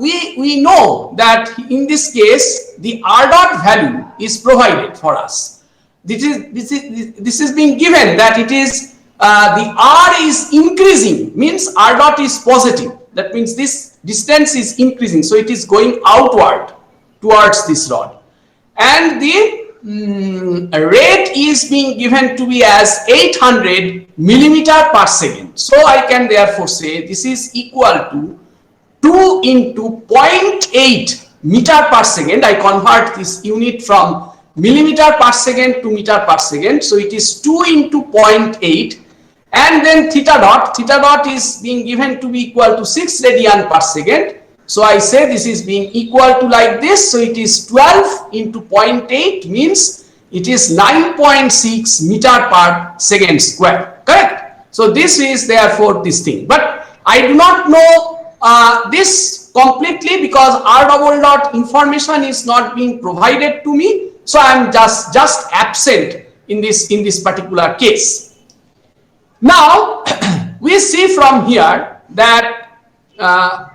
we know that in this case the r dot value is provided for us. This is being given that it is the r is increasing, means r dot is positive. That means this distance is increasing, so it is going outward towards this rod, and the rate is being given to be as 800 millimeter per second. So I can therefore say this is equal to 2 into 0.8 meter per second. I convert this unit from millimeter per second to meter per second. So it is 2 into 0.8, and then theta dot is being given to be equal to 6 radian per second. So I say this is being equal to like this. So it is 12 into 0.8 means it is 9.6 meter per second square. Correct? So this is therefore this thing. But I do not know this completely because R double dot information is not being provided to me. So I am just absent in this particular case. Now we see from here that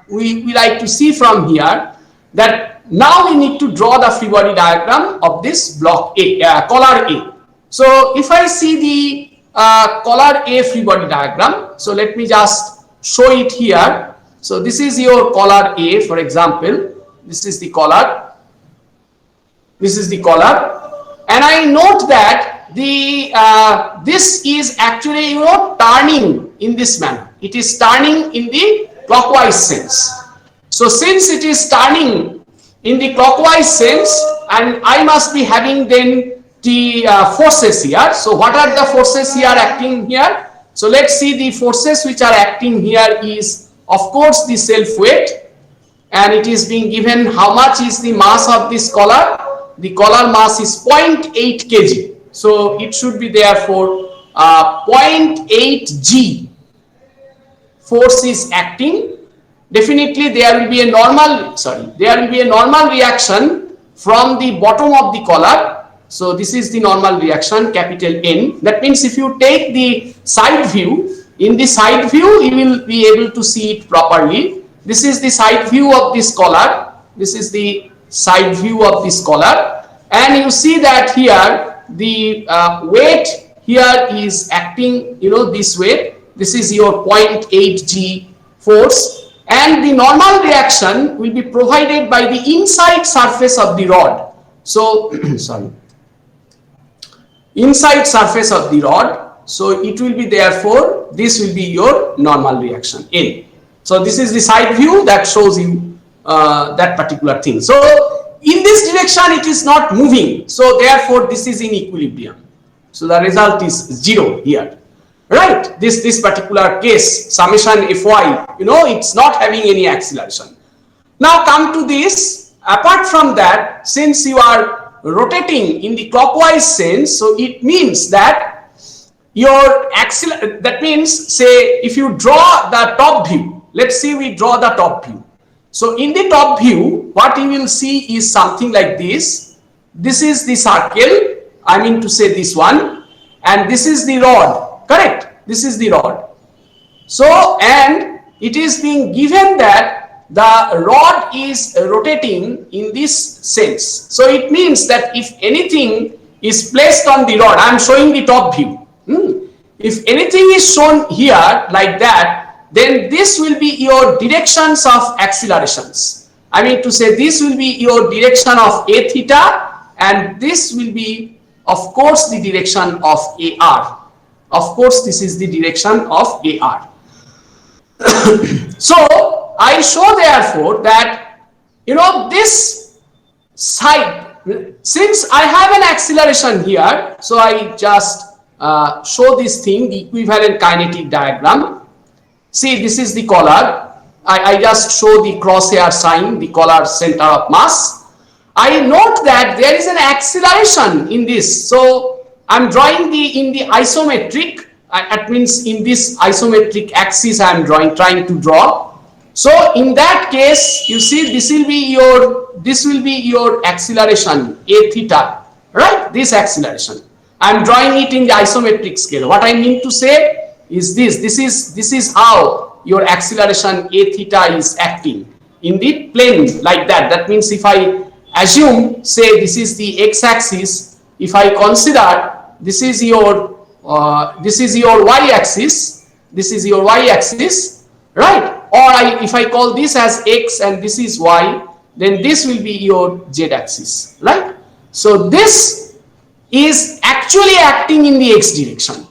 we like to see from here that now we need to draw the free body diagram of this block A, collar A. So if I see the collar A free body diagram, so let me just show it here. So this is your collar A, for example. This is the collar. This is the collar, and I note that the this is actually turning in this manner. It is turning in the clockwise sense. So since it is turning in the clockwise sense, and I must be having then the forces here. So what are the forces here acting here? So let's see, the forces which are acting here is of course the self weight, and it is being given how much is the mass of this collar. The collar mass is 0.8 kg. So it should be therefore 0.8 G force is acting. Definitely there will be a normal reaction from the bottom of the collar. So this is the normal reaction, capital N. That means if you take the side view, in the side view you will be able to see it properly. This is the side view of this collar. This is the side view of this collar, and you see that here the weight here is acting this way. This is your 0.8 G force, and the normal reaction will be provided by the inside surface of the rod. So sorry, inside surface of the rod. So it will be therefore this will be your normal reaction N. So this is the side view that shows you that particular thing. So in this direction it is not moving, so therefore this is in equilibrium. So the result is 0 here, right? This particular case, summation Fy, it's not having any acceleration. Now come to this. Apart from that, since you are rotating in the clockwise sense, so it means that your that means, say, if you draw the top view, let's say we draw the top view. So in the top view, what you will see is something like this. This is the circle, I mean to say this one, and this is the rod, correct? This is the rod. So, and it is being given that the rod is rotating in this sense. So it means that if anything is placed on the rod, I am showing the top view. If anything is shown here like that, then this will be your directions of accelerations. I mean to say this will be your direction of A theta, and this will be of course the direction of AR. Of course this is the direction of AR. So I show therefore that this side, since I have an acceleration here, so I just show this thing, the equivalent kinetic diagram. See, this is the collar. I just show the crosshair sign, the collar center of mass. I note that there is an acceleration in this. So I'm drawing in the isometric. That means in this isometric axis I am trying to draw. So in that case, you see, this will be your acceleration A theta, right? This acceleration. I am drawing it in the isometric scale. What I mean to say is this. This is how your acceleration A theta is acting in the plane like that. That means if I assume, say, this is the x-axis, if I consider this is your y-axis, this is your y-axis, right? Or if I call this as x and this is y, then this will be your z-axis, right? So this is actually acting in the x direction.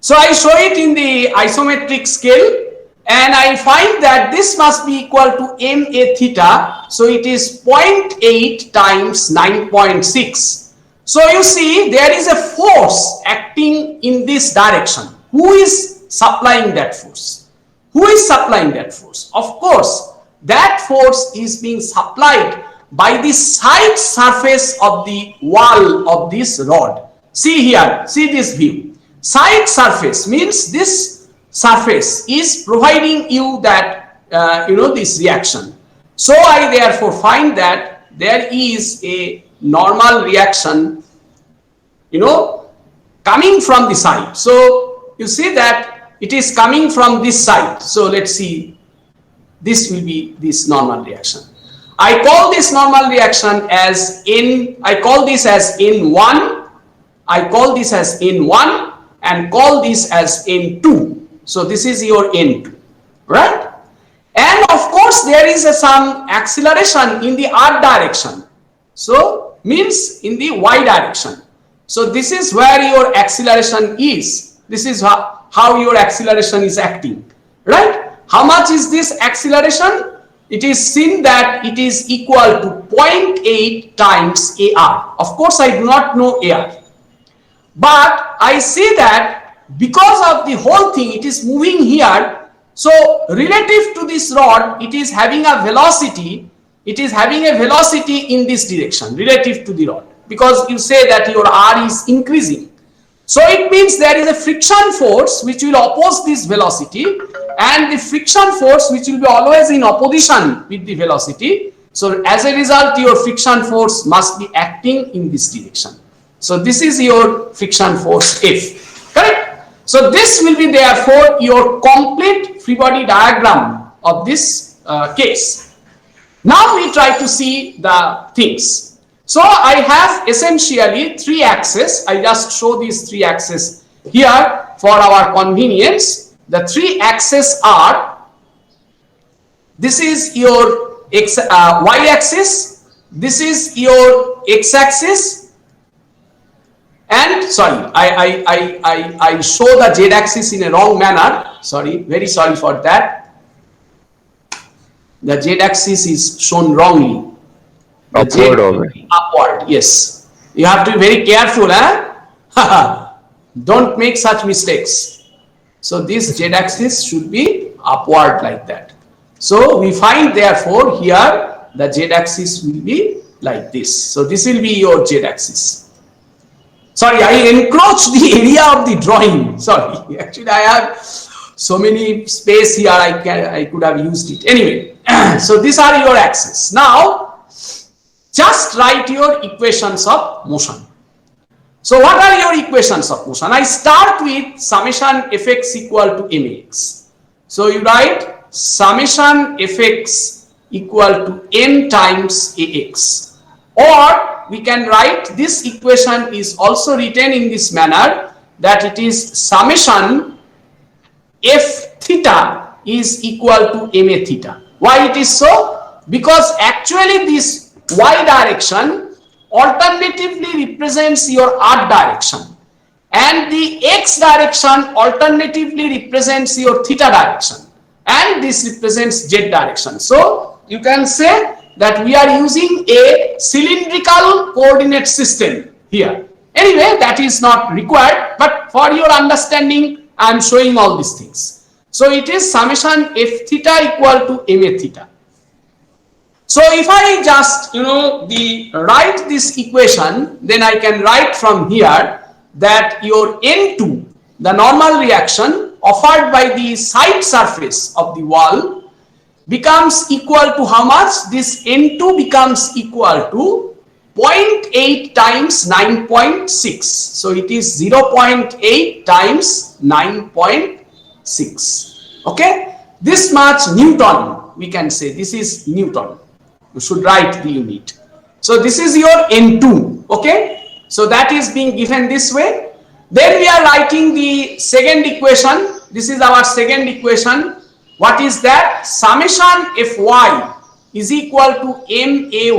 So I show it in the isometric scale, and I find that this must be equal to ma theta. So it is 0.8 times 9.6. So you see, there is a force acting in this direction. Who is supplying that force? Who is supplying that force? Of course, that force is being supplied by the side surface of the wall of this rod. See here, see this view. Side surface means this surface is providing you that this reaction. So I therefore find that there is a normal reaction, coming from the side. So you see that it is coming from this side. So let's see, this will be this normal reaction. I call this normal reaction as I call this as N1, I call this as N1 and call this as N2. So this is your N2, right? And of course there is some acceleration in the R direction. So means in the Y direction. So this is where your acceleration is. This is how your acceleration is acting, right? How much is this acceleration? It is seen that it is equal to 0.8 times AR. Of course, I do not know AR. But I see that because of the whole thing, it is moving here. So relative to this rod, it is having a velocity. It is having a velocity in this direction relative to the rod. Because you say that your R is increasing. So it means there is a friction force which will oppose this velocity, and the friction force which will be always in opposition with the velocity. So as a result, your friction force must be acting in this direction. So this is your friction force F, correct? So this will be therefore your complete free body diagram of this case. Now we try to see the things. So I have essentially 3 axes. I just show these 3 axes here for our convenience. The 3 axes are, this is your y axis, this is your x axis, and sorry, I show the z axis in a wrong manner. Sorry, very sorry for that. The z axis is shown wrongly. Upward, yes. You have to be very careful, Don't make such mistakes. So this z axis should be upward like that. So we find therefore here the z axis will be like this. So this will be your z axis. Sorry, I encroached the area of the drawing. Sorry, actually I have so many space here. I could have used it anyway. So these are your axes. Now just write your equations of motion. So what are your equations of motion? I start with summation fx equal to max. So you write summation fx equal to m times ax. Or we can write this equation is also written in this manner, that it is summation f theta is equal to ma theta. Why it is so? Because actually this y direction alternatively represents your r direction, and the x direction alternatively represents your theta direction, and this represents z direction. So you can say that we are using a cylindrical coordinate system here. Anyway, that is not required, but for your understanding I am showing all these things. So it is summation f theta equal to ma theta. So if I just write this equation, then I can write from here that your N2, the normal reaction offered by the side surface of the wall, becomes equal to how much? This N2 becomes equal to 0.8 times 9.6. So it is 0.8 times 9.6. Okay, this much Newton, we can say this is Newton. You should write the unit. So this is your N2. Okay, so that is being given this way. Then we are writing the second equation. This is our second equation. What is that? Summation Fy is equal to MAY,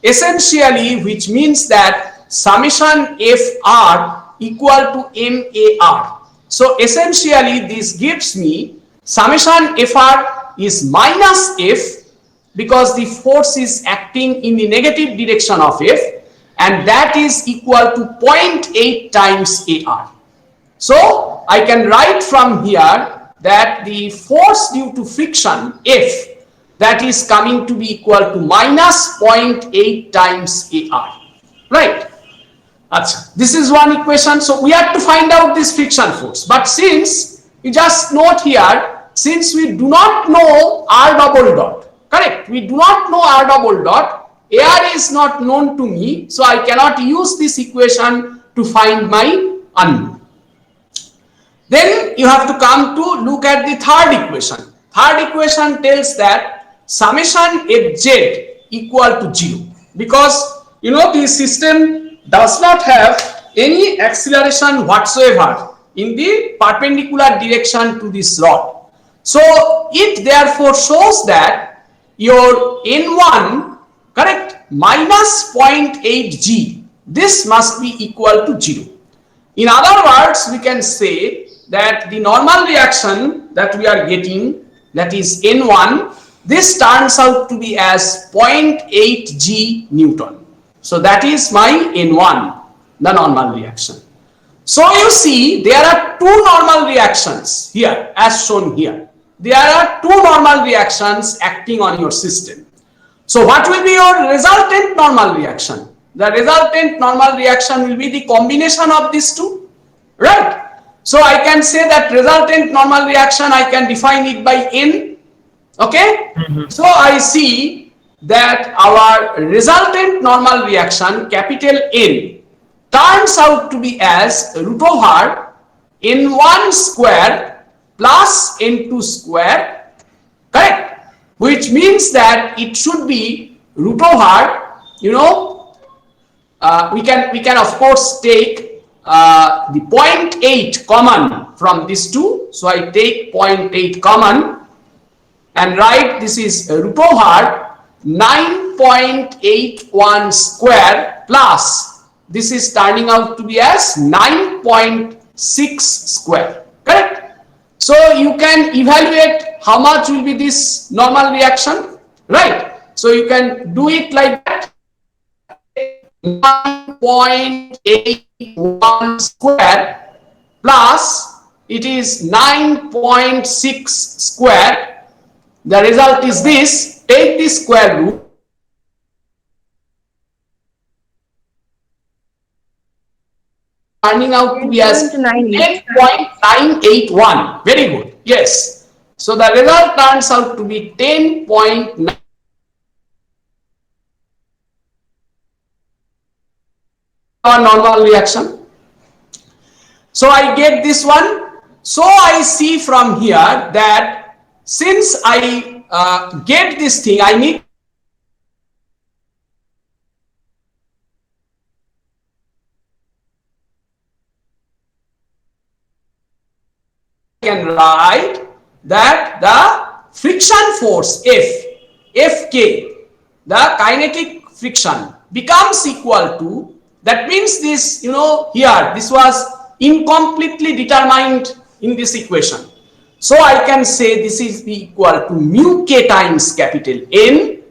essentially, which means that summation Fr equal to MAR. So essentially this gives me summation Fr is minus F, because the force is acting in the negative direction of F, and that is equal to 0.8 times AR. So I can write from here that the force due to friction F, that is coming to be equal to minus 0.8 times AR, right? This is one equation. So we have to find out this friction force, but since you just note here since we do not know r double dot, correct, we do not know r double dot, air is not known to me, so I cannot use this equation to find my unknown. Then you have to come to look at the third equation. Third equation tells that summation fz equal to 0, because you know the system does not have any acceleration whatsoever in the perpendicular direction to this rod. So it therefore shows that your n1, correct, minus 0.8 g, this must be equal to 0. In other words, we can say that the normal reaction that we are getting, that is n1, this turns out to be as 0.8 g Newton. So that is my n1, the normal reaction. So you see there are two normal reactions here as shown here. There are two normal reactions acting on your system. So what will be your resultant normal reaction? The resultant normal reaction will be the combination of these two, right? So I can say that resultant normal reaction, I can define it by n, okay? So I see that our resultant normal reaction, capital N, turns out to be as root over n1 square plus n2 square, correct? Which means that it should be root over, you know, we can of course take the 0.8 common from these two. So I take 0.8 common and write this is root over 9.81 square plus this is turning out to be as 9.6 square, correct? So you can evaluate how much will be this normal reaction, right? So you can do it like that. 9.81 square plus it is 9.6 square. The result is this. Take the square root. Turning out to be as 10.981. Very good. Yes. So the result turns out to be 10.9. Normal reaction. So I get this one. So I see from here that since I get this thing, I need can write that the friction force Fk, the kinetic friction, becomes equal to, that means this, you know, here this was incompletely determined in this equation. So I can say this is equal to mu k times capital N,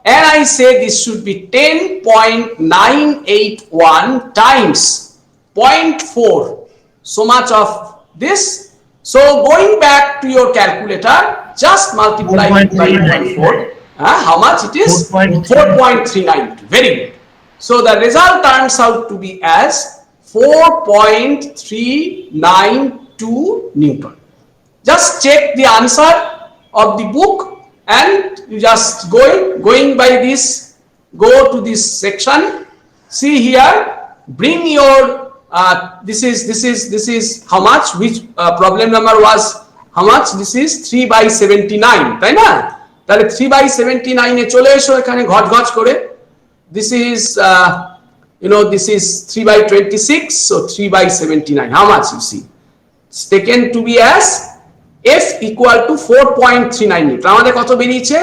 and I say this should be 10.981 times 0.4, so much of this. So going back to your calculator, just multiply it by 0.4. How much it is? 4.392. Very good. So the result turns out to be as 4.392 Newton. Just check the answer of the book and you just going by this, go to this section. See here, bring your this is how much, which problem number was how much? This is 3/79, তাই না? তাহলে 3/79 এ চলে এসো এখানে ঘট ঘট করে। This is you know, this is 3/26, so 3/79. How much you see? It's taken to be as F equal to 4.39 Newton. আমাদের কত বেরিয়েছে?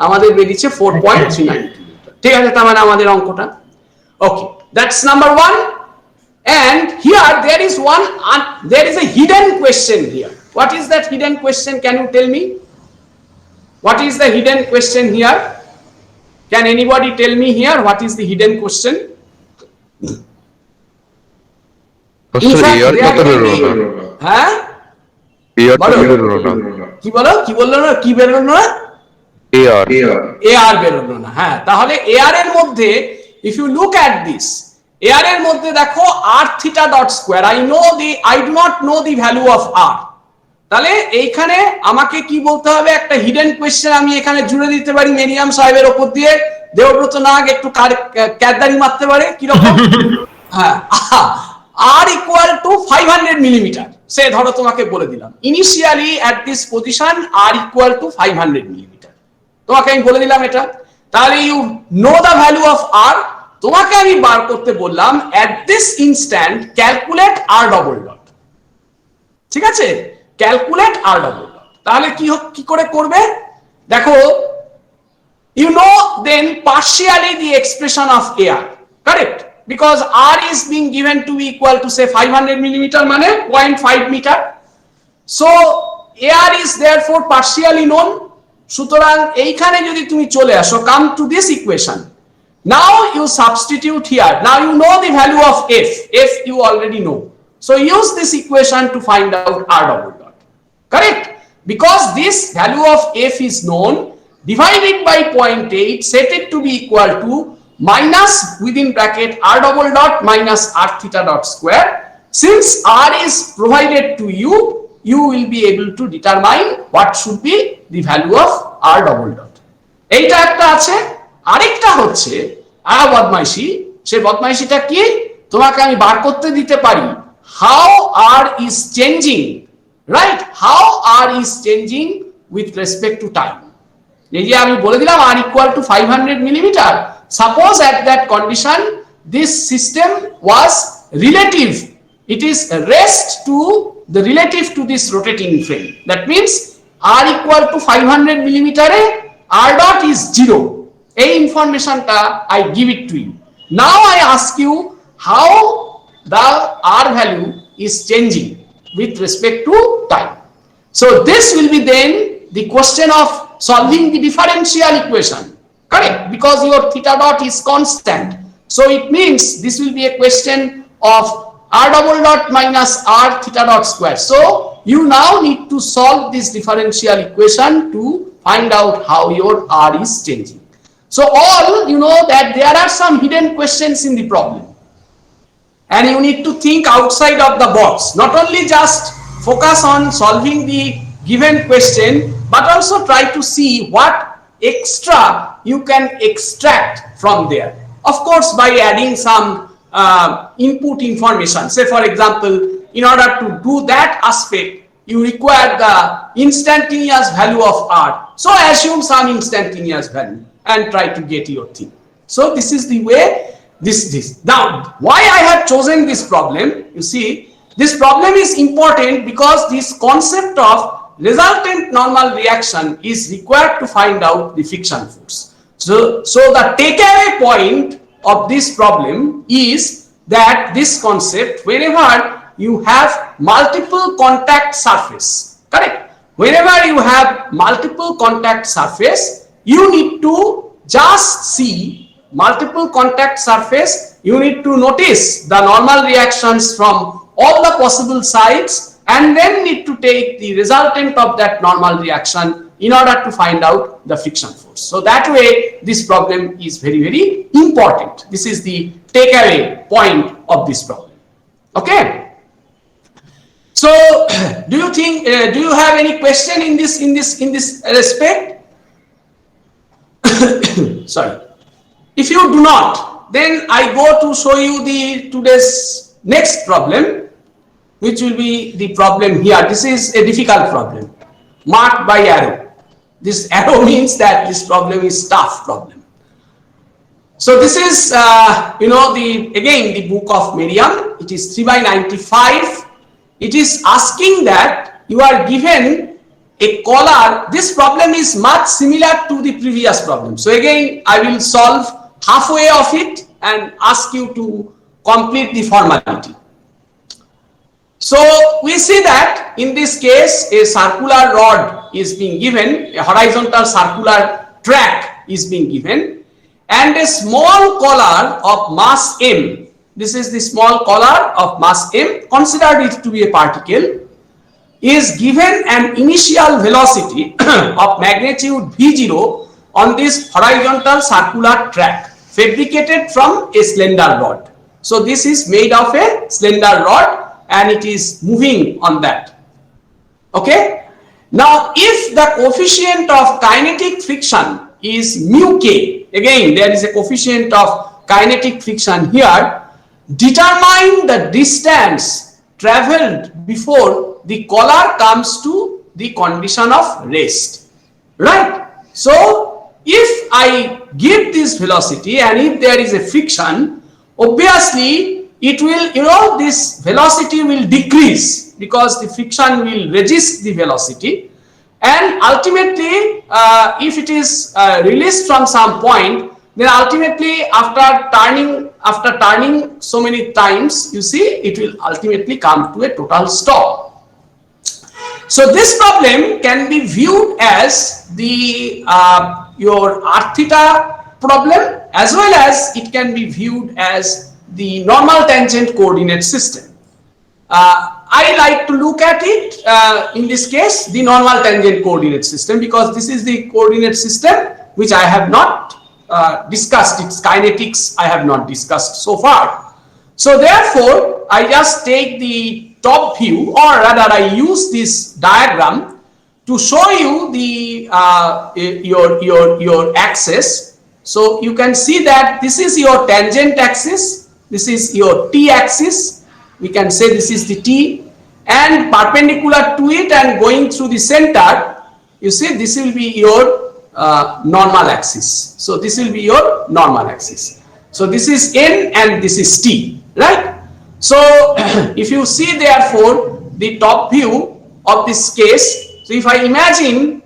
আমাদের বেরিয়েছে 4.39 নিউটন। ঠিক আছে, তার মানে আমাদের অঙ্কটা okay, that's number 1. And here there is a hidden question here. What is that hidden question? Can you tell me? What is the hidden question here? Can anybody tell me here what is the hidden question? কি বললো না, কি বেরোলো না? AR বেরোলো না। হ্যাঁ, তাহলে AR এর মধ্যে if you look at this, AR এর মধ্যে দেখো r theta dot square, I do not know the value of r, তাহলে এইখানে আমাকে কি বলতে হবে, একটা হিডেন কোয়েশ্চেন আমি এখানে জুড়ে দিতে পারি মেরিয়াম সাহেবের ওপর দিয়ে, দেবব্রত নাগ একটু ক্যাদারি মারতে পারে কিরকম। হ্যাঁ, আর ইকুয়াল টু 500 মিলিমিটার, সে ধরো তোমাকে বলে দিলাম initially at this position R equal to 500 millimetre, তোমাকে আমি বলে দিলাম এটা। তাহলে you know the value of R, তোমাকে আমি বার করতে বললাম at this instant calculate R double dot, ঠিক আছে, ক্যালকুলেট আর ডবল ডট। তাহলে কি করে করবে দেখো, you know then partially the expression of AR, correct, because R is being given to be equal to say 500 millimeter মানে 0.5 meter, so AR is therefore partially known। সুতরাং এইখানে যদি তুমি চলে আসো, come to this equation, now you substitute here, now you know the value of f you already know, so use this equation to find out R double dot, correct, because this value of f is known, divided by 0.8, set it to be equal to minus within bracket r double dot minus r theta dot square. Since r is provided to you, you will be able to determine what should be the value of r double dot. এইটা একটা আছে, আরেকটা হচ্ছে বদমাইশি। সেই বদমাইশিটা কি, তোমাকে আমি বার করতে দিতে পারি how r is changing, right, how r is changing with respect to time। এই যে আমি বলে দিলাম R equal to 500 millimetre, suppose at that condition this system was relative, it is rest to the relative to this rotating frame, that means R equal to 500 মিলিমিটারে R dot is 0, এই ইনফরমেশনটা I give it to you. Now I ask you how the R value is changing with respect to time. So this will be then the question of solving the differential equation, correct, because your theta dot is constant, so it means this will be a question of r double dot minus r theta dot square. So you now need to solve this differential equation to find out how your r is changing. So all you know that there are some hidden questions in the problem, and you need to think outside of the box, not only just focus on solving the given question, but also try to see what extra you can extract from there, of course by adding some input information. Say for example, in order to do that aspect you require the instantaneous value of r, so assume some instantaneous value and try to get your thing. So this is the way this now why I have chosen this problem, you see this problem is important because this concept of resultant normal reaction is required to find out the friction force. So the takeaway point of this problem is that this concept, whenever you have multiple contact surface, correct, whenever you have multiple contact surface, you need to just see multiple contact surface, you need to notice the normal reactions from all the possible sides, and then need to take the resultant of that normal reaction in order to find out the friction force. So that way this problem is very, very important. This is the takeaway point of this problem. Okay, so do you think do you have any question in this respect? Sorry, if you do not, then I go to show you the today's next problem, which will be the problem here. This is a difficult problem marked by arrow. This arrow means that this problem is tough problem. So this is you know again the book of Merriam. It is 3/95. It is asking that you are given a collar. This problem is much similar to the previous problem. So again I will solve halfway of it and ask you to complete the formality. So we see that in this case a circular rod is being given, a horizontal circular track is being given, and a small collar of mass m. This is the small collar of mass m, considered it to be a particle, is given an initial velocity of magnitude v0 on this horizontal circular track fabricated from a slender rod. So this is made of a slender rod and it is moving on that. Okay. Now, if the coefficient of kinetic friction is mu k, again there is a coefficient of kinetic friction here, determine the distance traveled before the collar comes to the condition of rest, right? So if I give this velocity and if there is a friction, obviously it will, this velocity will decrease because the friction will resist the velocity, and ultimately if it is released from some point, then ultimately after turning so many times, you see it will ultimately come to a total stop. So this problem can be viewed as the your r theta problem, as well as it can be viewed as the normal tangent coordinate system. I like to look at it in this case the normal tangent coordinate system, because this is the coordinate system which I have not discussed. Its kinetics I have not discussed so far. So therefore I just take the top view, or rather I use this diagram to show you the your axis. So you can see that this is your tangent axis, this is your t axis, we can say this is the t, and perpendicular to it and going through the center, you see this will be your normal axis. So this will be your normal axis. So this is n and this is t, right? So if you see therefore the top view of this case, so if I imagine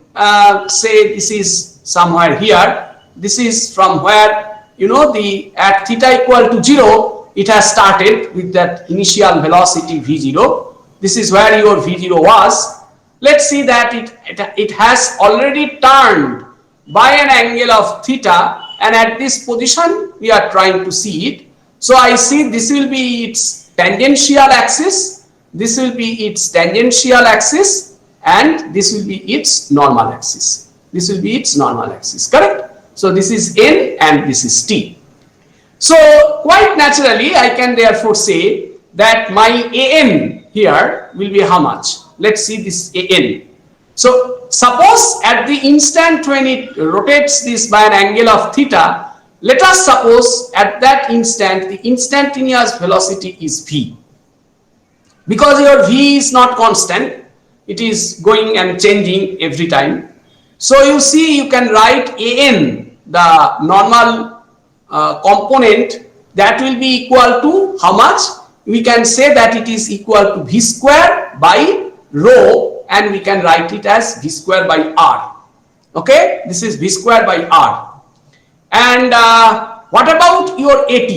say this is somewhere here, this is from where the at theta equal to 0, it has started with that initial velocity v0. This is where your v0 was. Let's see that it has already turned by an angle of theta, and at this position we are trying to see it. So I see this will be its tangential axis, this will be its tangential axis, and this will be its normal axis. This will be its normal axis, correct? So this is n and this is t. So quite naturally I can therefore say that my an here will be how much? Let's see this an. So suppose at the instant when it rotates this by an angle of theta, let us suppose at that instant the instantaneous velocity is v. Because your v is not constant, it is going and changing every time. So you see you can write an, the normal component, that will be equal to how much? We can say that it is equal to v square by rho, and we can write it as v square by r. Okay, this is v square by r. And what about your at?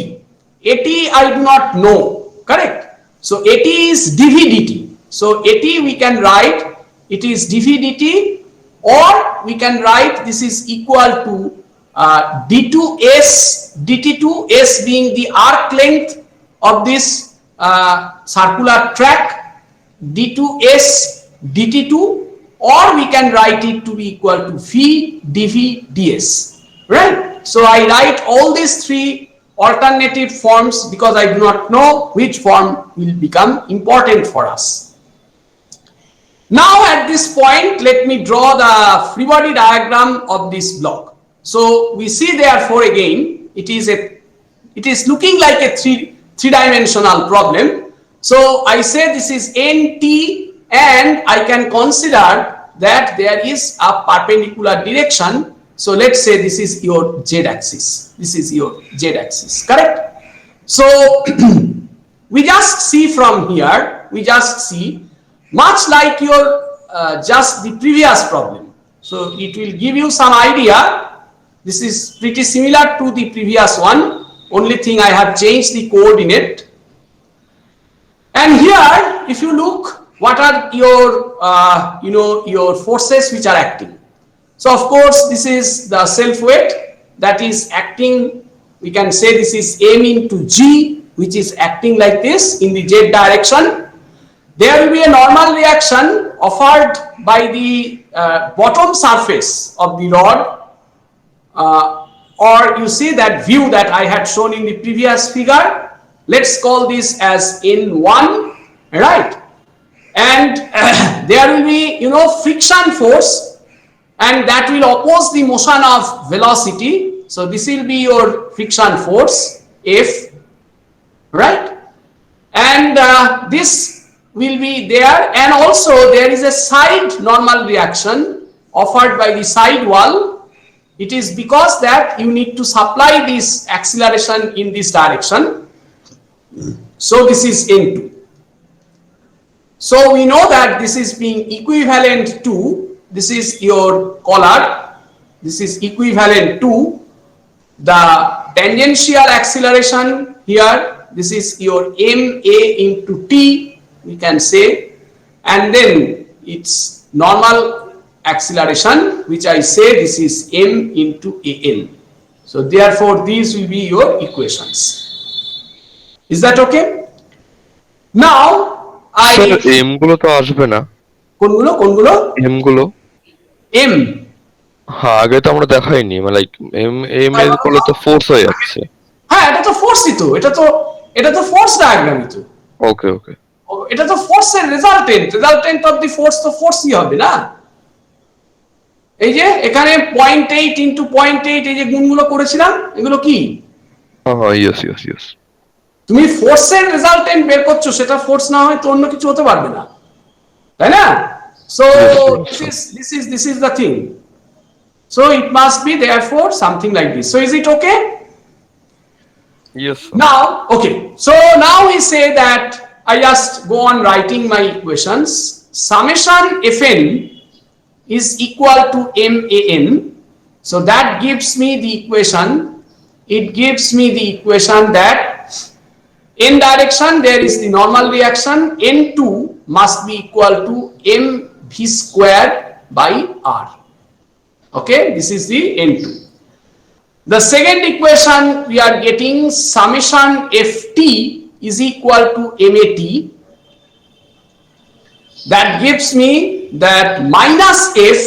At I do not know, correct? So at is dv dt. So at we can write it is dv dt, or we can write this is equal to d2s, dt2s being the arc length of this circular track, d2s dt2, or we can write it to be equal to v dv ds, right? So I write all these three alternative forms because I do not know which form will become important for us. Now at this point, let me draw the free body diagram of this block. So we see therefore again it is looking like a three-dimensional problem. So I say this is nt, and I can consider that there is a perpendicular direction. So let's say this is your z axis. This is your z axis, correct? So we just see from here, we just see much like your just the previous problem. So it will give you some idea. This is pretty similar to the previous one. Only thing I have changed the coordinate. And here, if you look, what are your your forces which are acting? So of course, this is the self weight that is acting. We can say this is m into g, which is acting like this in the z direction. There will be a normal reaction offered by the bottom surface of the rod, or you see that view that I had shown in the previous figure. Let's call this as N1, right? and there will be, you know, friction force, and that will oppose the motion of velocity. So this will be your friction force F, right? And this will be there, and also there is a side normal reaction offered by the side wall. It is because that you need to supply this acceleration in this direction. So this is N2. So we know that this is being equivalent to, this is your collar, this is equivalent to the tangential acceleration here. This is your ma into t, we can say, and then its normal acceleration, which I say this is m into an. So therefore these will be your equations. Is that okay? Now sir এম গুলো তো আসবে না, কোনগুলো M গুলো m, হ্যাঁ আগে তো আমরা দেখাইনি, মানে লাইক এম এম এর গুলো তো ফোর্স হয়ে যাচ্ছে। হ্যাঁ এটা তো ফোর্সই তো, এটা তো ফোর্স ডায়াগ্রামই তো। ওকে ওকে, এটা তো ফোর্সের রেজাল্টেন্ট অফ দি ফোর্স, তো ফোর্সই হবে না। এই যে এখানে 0.8 ইনটু 0.8 এই যে গুণগুলো করেছিলাম, এগুলো কি? হ্যাঁ হ্যাঁ, ইয়েস। তুমি ফোর্সের রেজাল্টেন্ট বের করছো, সেটা ফোর্স না হয় তো অন্য কিছু হতে পারবে না, তাই না? So this is the thing. So it must be therefore something like this. So is it okay? Yes Now, okay. So now we say that I just go on writing my equations. Summation Fn is equal to MAN. So that gives me the equation. It gives me the equation that n direction there is the normal reaction, N2 must be equal to mv square by r. Okay, this is the N2. The second equation we are getting summation Ft is equal to mat. That gives me that minus f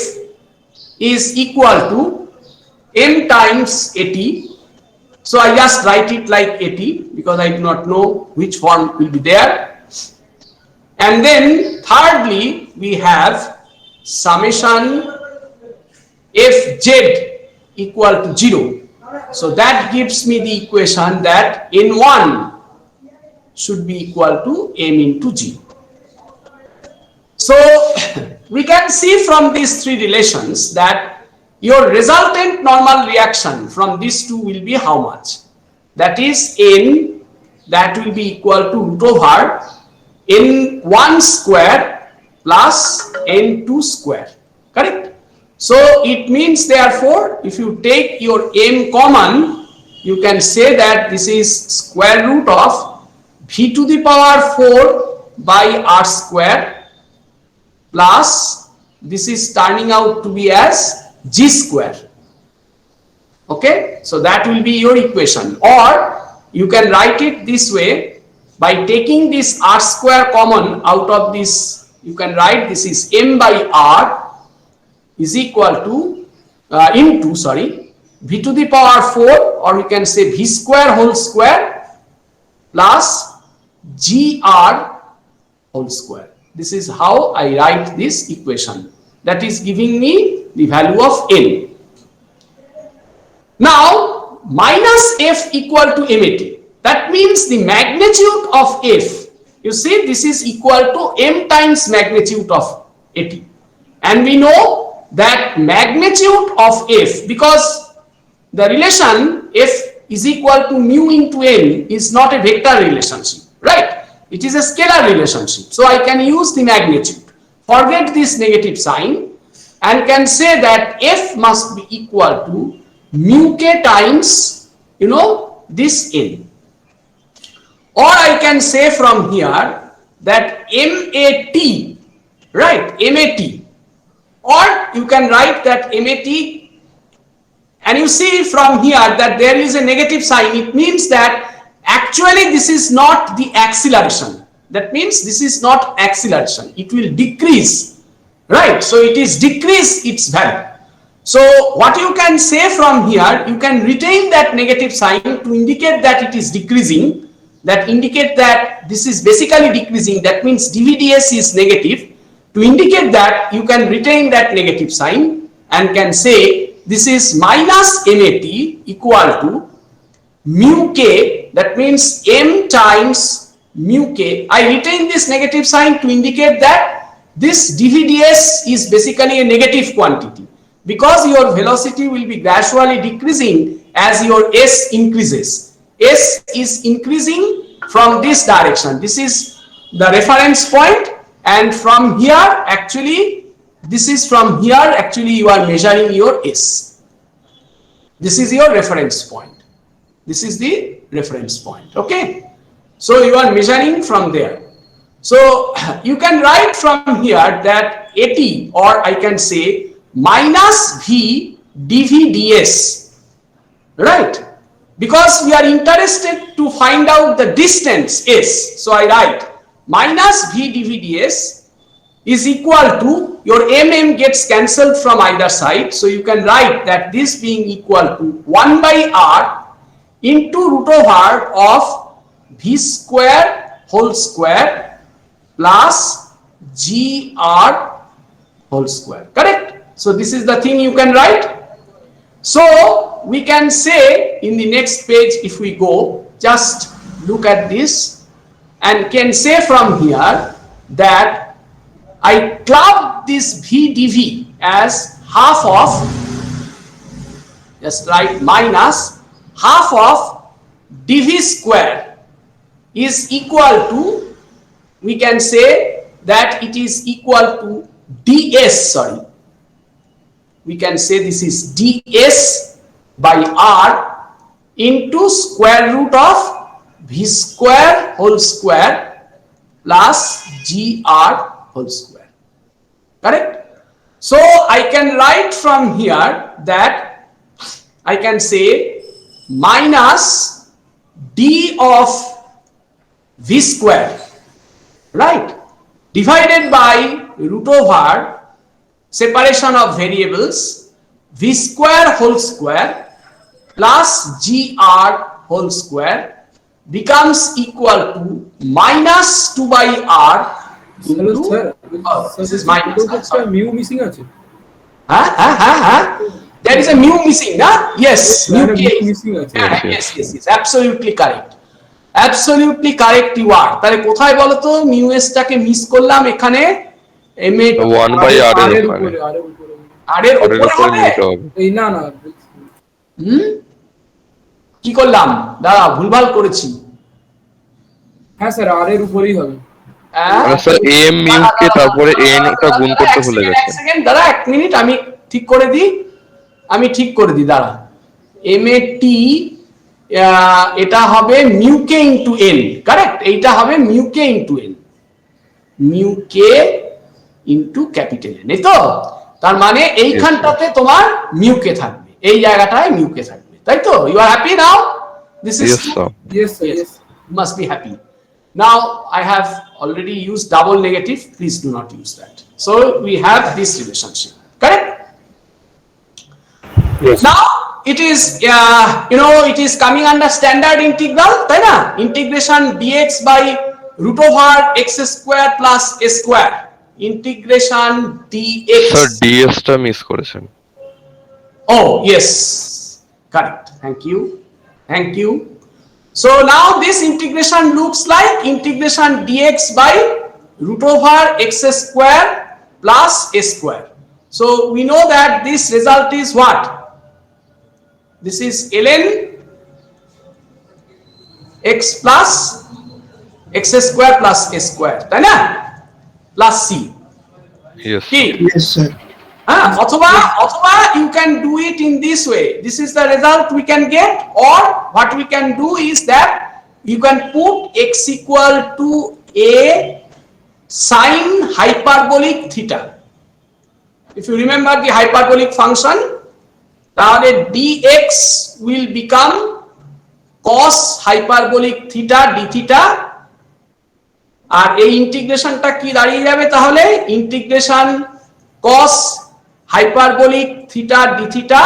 is equal to m times at. So I just write it like at because I do not know which form will be there. And then thirdly we have summation fz equal to 0. So that gives me the equation that n1 should be equal to m into g. So we can see from these three relations that your resultant normal reaction from these two will be how much? That is n, that will be equal to root over n1 square plus n2 square. Correct? So it means therefore if you take your m common, you can say that this is square root of v to the power 4 by r square plus this is turning out to be as g square. Okay, so that will be your equation, or you can write it this way by taking this r square common out of this. You can write this is m by r is equal to into v to the power 4, or you can say v square whole square plus gr whole square. This is how I write this equation. That is giving me the value of n. Now minus f equal to mat. That means the magnitude of f. You see this is equal to m times magnitude of at. And we know that magnitude of f, because the relation f is equal to mu into n is not a vector relationship, right? It is a scalar relationship. So I can use the magnitude. Forget this negative sign and can say that f must be equal to mu k times, you know, this n. Or I can say from here that mat, right, mat, or you can write that mat, and you see from here that there is a negative sign. It means that actually this is not the acceleration. That means this is not acceleration. It will decrease, right? So it is decrease its value. So what you can say from here, you can retain that negative sign to indicate that it is decreasing. that indicate that this is basically decreasing, that means dVds is negative. To indicate that, you can retain that negative sign and can say this is minus MAT equal to mu k, that means m times mu k. I retain this negative sign to indicate that this dVds is basically a negative quantity, because your velocity will be gradually decreasing as your s increases. S is increasing from this direction. This is the reference point, and from here actually, this is from here actually you are measuring your s. This is your reference point. This is the reference point. Okay, so you are measuring from there. So you can write from here that AT, or I can say minus V dVds, right? Because we are interested to find out the distance s. So I write minus V dVds is equal to, your mm gets cancelled from either side. So you can write that this being equal to 1 by r into root over of V square whole square plus GR whole square, correct? So this is the thing you can write. So we can say in the next page, if we go, just look at this and can say from here that I club this V dV as half of, just write minus half of dV square is equal to, we can say that it is equal to ds, sorry, we can say this is ds by r into square root of V square whole square plus GR whole square, correct? So I can write from here that I can say minus d of V square, right, divided by root over separation of variables V square whole square plus GR whole square becomes equal to minus 2 by r into, this is minus, mu missing আছে there is a mu missing, na? Yes, mu k missing আছে yes, absolutely correct, absolutely correct you are. তাহলে কোথায় বলো তো mu s টাকে miss করলাম এখানে, ma 1 by r আর এর এর ওখানে উপরে আর এর উপরে r এর r এর উপরে উপরে হবে? নিতে হবে। এই না না কি করলাম দাদা, ভুলভাল করেছি। হ্যাঁ স্যার আর এর উপরেই হবে মানে স্যার m mu কে তারপরে n টা গুণ করতে ভুলে এক গেছে। সেকেন্ড দাদা, এক মিনিট, আমি ঠিক করে দিই, দাঁড়া। MAT এটা হবে মিউ কে ইনটু n, কারেক্ট? এইটা হবে মিউ কে ইনটু n, মিউ কে ইনটু ক্যাপিটাল N, এই তো? তার মানে এইখানটাতে তোমার মিউ কে থাকবে, এই জায়গাটায় মিউ কে থাকবে, তাই তো? You are happy now? This is Yes sir. Yes sir Yes, you must be happy. Now I have already used double negative, please do not use that. So we have this relationship, correct? Yes. Now it is it is coming under standard integral, তাই না? Integration dx by root over x square plus a square, integration dx. Sir ds টা miss করেছেন। Oh yes, correct, thank you. So now this integration looks like integration dx by root over x square plus a square. So we know that this result is what? This is ln x plus x square plus a square, তাই না? Plus c. Yes. কি? Yes, sir. অথবা you can do it in this way. This is the result we can get, or what we can do is that you can put x equal to a sine hyperbolic theta. If you remember the hyperbolic function, তাহলে dx will become cos hyperbolic theta d theta, আর এই ইন্টিগ্রেশনটা কি দাঁড়িয়ে যাবে তাহলে? Integration cos hyperbolic theta d theta,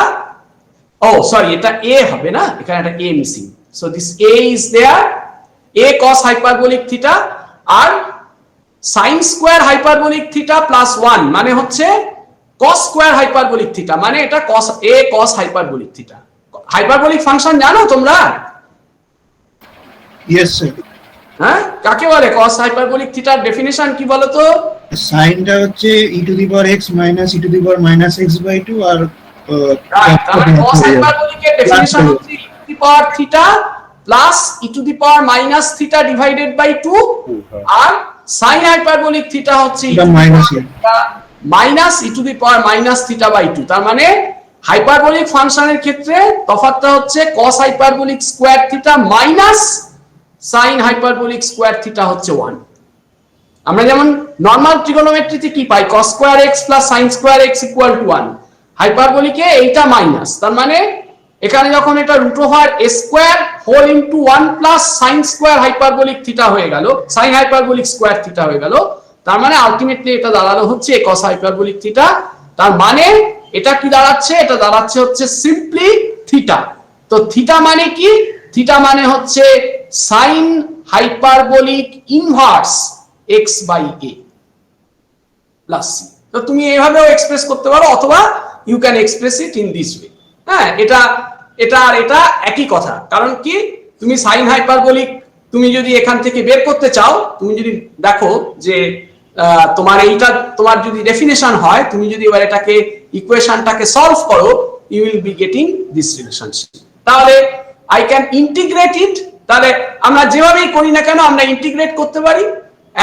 oh sorry, এটা a হবে না, এখানে একটা a missing, so this a is there, a cos hyperbolic theta R sin square hyperbolic theta plus 1 মানে হচ্ছে cos square hyperbolic theta, মানে এটা cos a cos hyperbolic theta. Hyperbolic function জানো তোমরা? Yes, sir. হ্যাঁ, কাকে বলে? cos hyperbolic theta ডেফিনিশন কি বলো তো? সাইনটা হচ্ছে e to the power x minus e to the power minus x by 2 আর তাহলে cos hyperbolic এর ডেফিনিশন হচ্ছে e to the power theta plus e to the power minus theta divided by 2 আর sin hyperbolic theta হচ্ছে e to the minus power minus e to the power minus theta by 2. তার মানে hyperbolic ফাংশনের ক্ষেত্রে তফাৎটা হচ্ছে cos hyperbolic square theta minus sin hyperbolic square theta হচ্ছে 1. আমরা যেমন নরমাল ট্রিগোনোমেট্রিতে কি পাই? cos square x plus sin square x equal to 1. হাইপারবোলিকে এইটা মাইনাস, তার মানে এখানে যখন এটা root over a square whole into 1 plus sin square hyperbolic theta হয়ে গেল, sin hyperbolic square theta হয়ে গেল, তার মানে আলটিমেটলি এটা দাঁড়ালো হচ্ছে cos hyperbolic theta. তার মানে এটা কি দাঁড়াচ্ছে? এটা দাঁড়াচ্ছে হচ্ছে সিম্পলি থিটা। তো থিটা মানে কি? থিটা মানে হচ্ছে sin hyperbolic inverse x by a plus c. তো তুমি এইভাবেও এক্সপ্রেস করতে পারো অথবা you can express it in this way. হ্যাঁ, এটা আর এটা একই কথা। কারণ কি, তুমি sin hyperbolic তুমি যদি এখান থেকে বের করতে চাও, তুমি যদি দেখো যে তোমার এইটা তোমার যদি ডেফিনেশন হয়, তুমি যদি এবার এটাকে ইকুয়েশনটাকে সলভ করো, you will be getting this relationship. তাহলে আই ক্যান ইন্টিগ্রেট ইট। তাহলে আমরা যেভাবেই করি না কেন আমরা ইন্টিগ্রেট করতে পারি,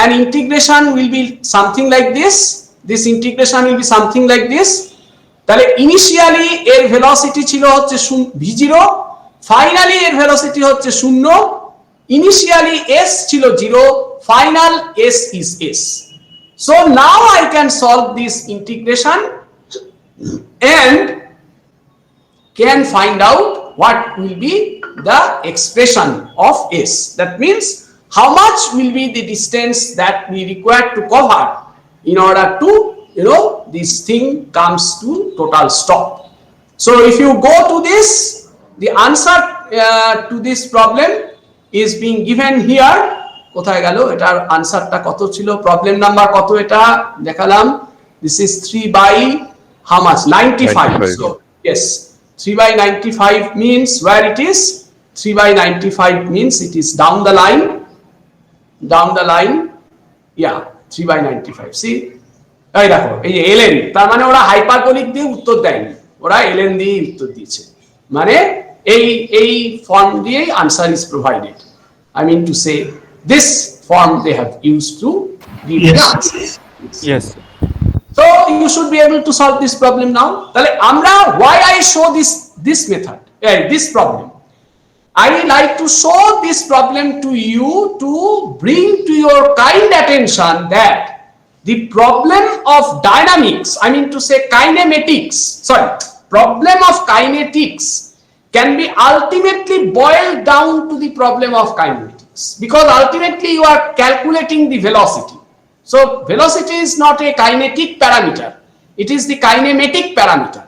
and integration will be something like this integration will be something like this. তাহলে ইনিশিয়ালি এর ভেলোসিটি ছিল হচ্ছে v0, ফাইনালি এর ভেলোসিটি হচ্ছে 0, ইনিশিয়ালি s ছিল 0, final s is s. So now I can solve this integration and can find out what will be the expression of s. That means how much will be the distance that we require to cover in order to, this thing comes to total stop. So if you go to this, the answer to this problem is being given here. কোথায় গেল এটার আনসারটা? কত ছিল? Problem number কত এটা দেখালাম? This is 3 by how much? 95. So yes, 3 by 95 means where it is? 3 by 95 means it is down the line. Yeah, 3 by 95. See, এই দেখো এই যে ln, তার মানে ওরা হাইপারবোলিক দিয়ে উত্তর দেয়নি, ওরা ln দিয়ে উত্তর দিয়েছে। মানে এই ফর্ম দিয়েই answer is provided. I mean to say this form they have used to give the answer. Yes. So you should be able to solve this problem now. তাহলে আমরা why I show this method, this problem. I like to show this problem to you to bring to your kind attention that the problem of dynamics, I mean to say problem of kinetics can be ultimately boiled down to the problem of kinematics, because ultimately you are calculating the velocity. So velocity is not a kinetic parameter, it is the kinematic parameter.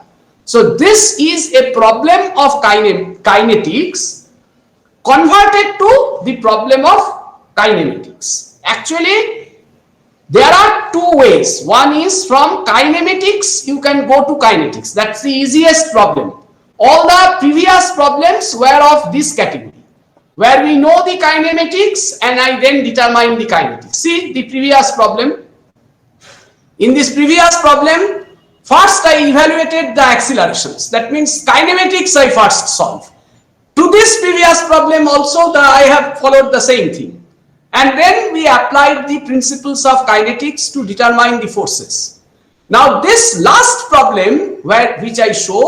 So this is a problem of kinetics converted to the problem of kinematics. Actually, there are two ways. One is from kinematics, you can go to kinetics. That's the easiest problem. All the previous problems were of this category, where we know the kinematics and I then determine the kinetics. See the previous problem. In this previous problem, first I evaluated the accelerations. That means kinematics I first solve. To this previous problem also I have followed the same thing. And then we applied the principles of kinetics to determine the forces. Now this last problem which I show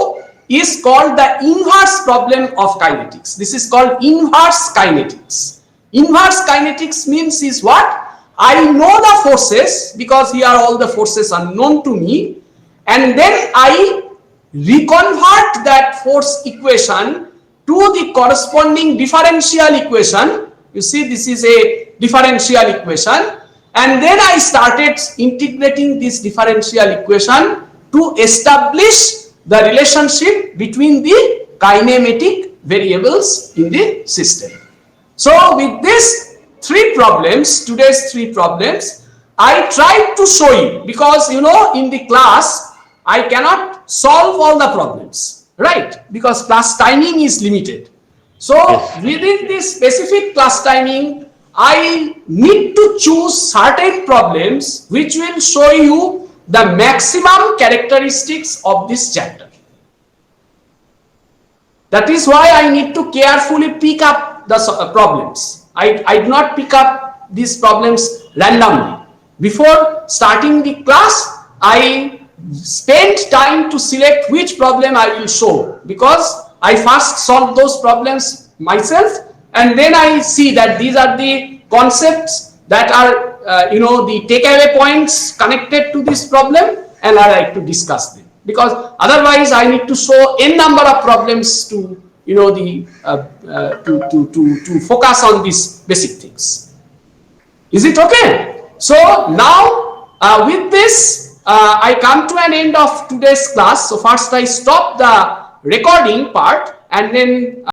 is called the inverse problem of kinetics. This is called inverse kinetics. Inverse kinetics means is what? I know the forces because here all the forces are known to me, and then I reconvert that force equation to the corresponding differential equation. You see, this is a differential equation, and then I started integrating this differential equation to establish the relationship between the kinematic variables in the system. So with these three problems, today's three problems, I tried to show you, because you know in the class I cannot solve all the problems, right? Because class timing is limited. So within this specific class timing, I need to choose certain problems which will show you the maximum characteristics of this chapter. That is why I need to carefully pick up the problems. I do not pick up these problems randomly. Before starting the class, I spent time to select which problem I will show, because I first solve those problems myself, and then I see that these are the concepts that are the takeaway points connected to this problem, and I like to discuss them, because otherwise I need to show n number of problems to to focus on these basic things. Is it okay? So now with this I come to an end of today's class. So first I stop the recording part, and then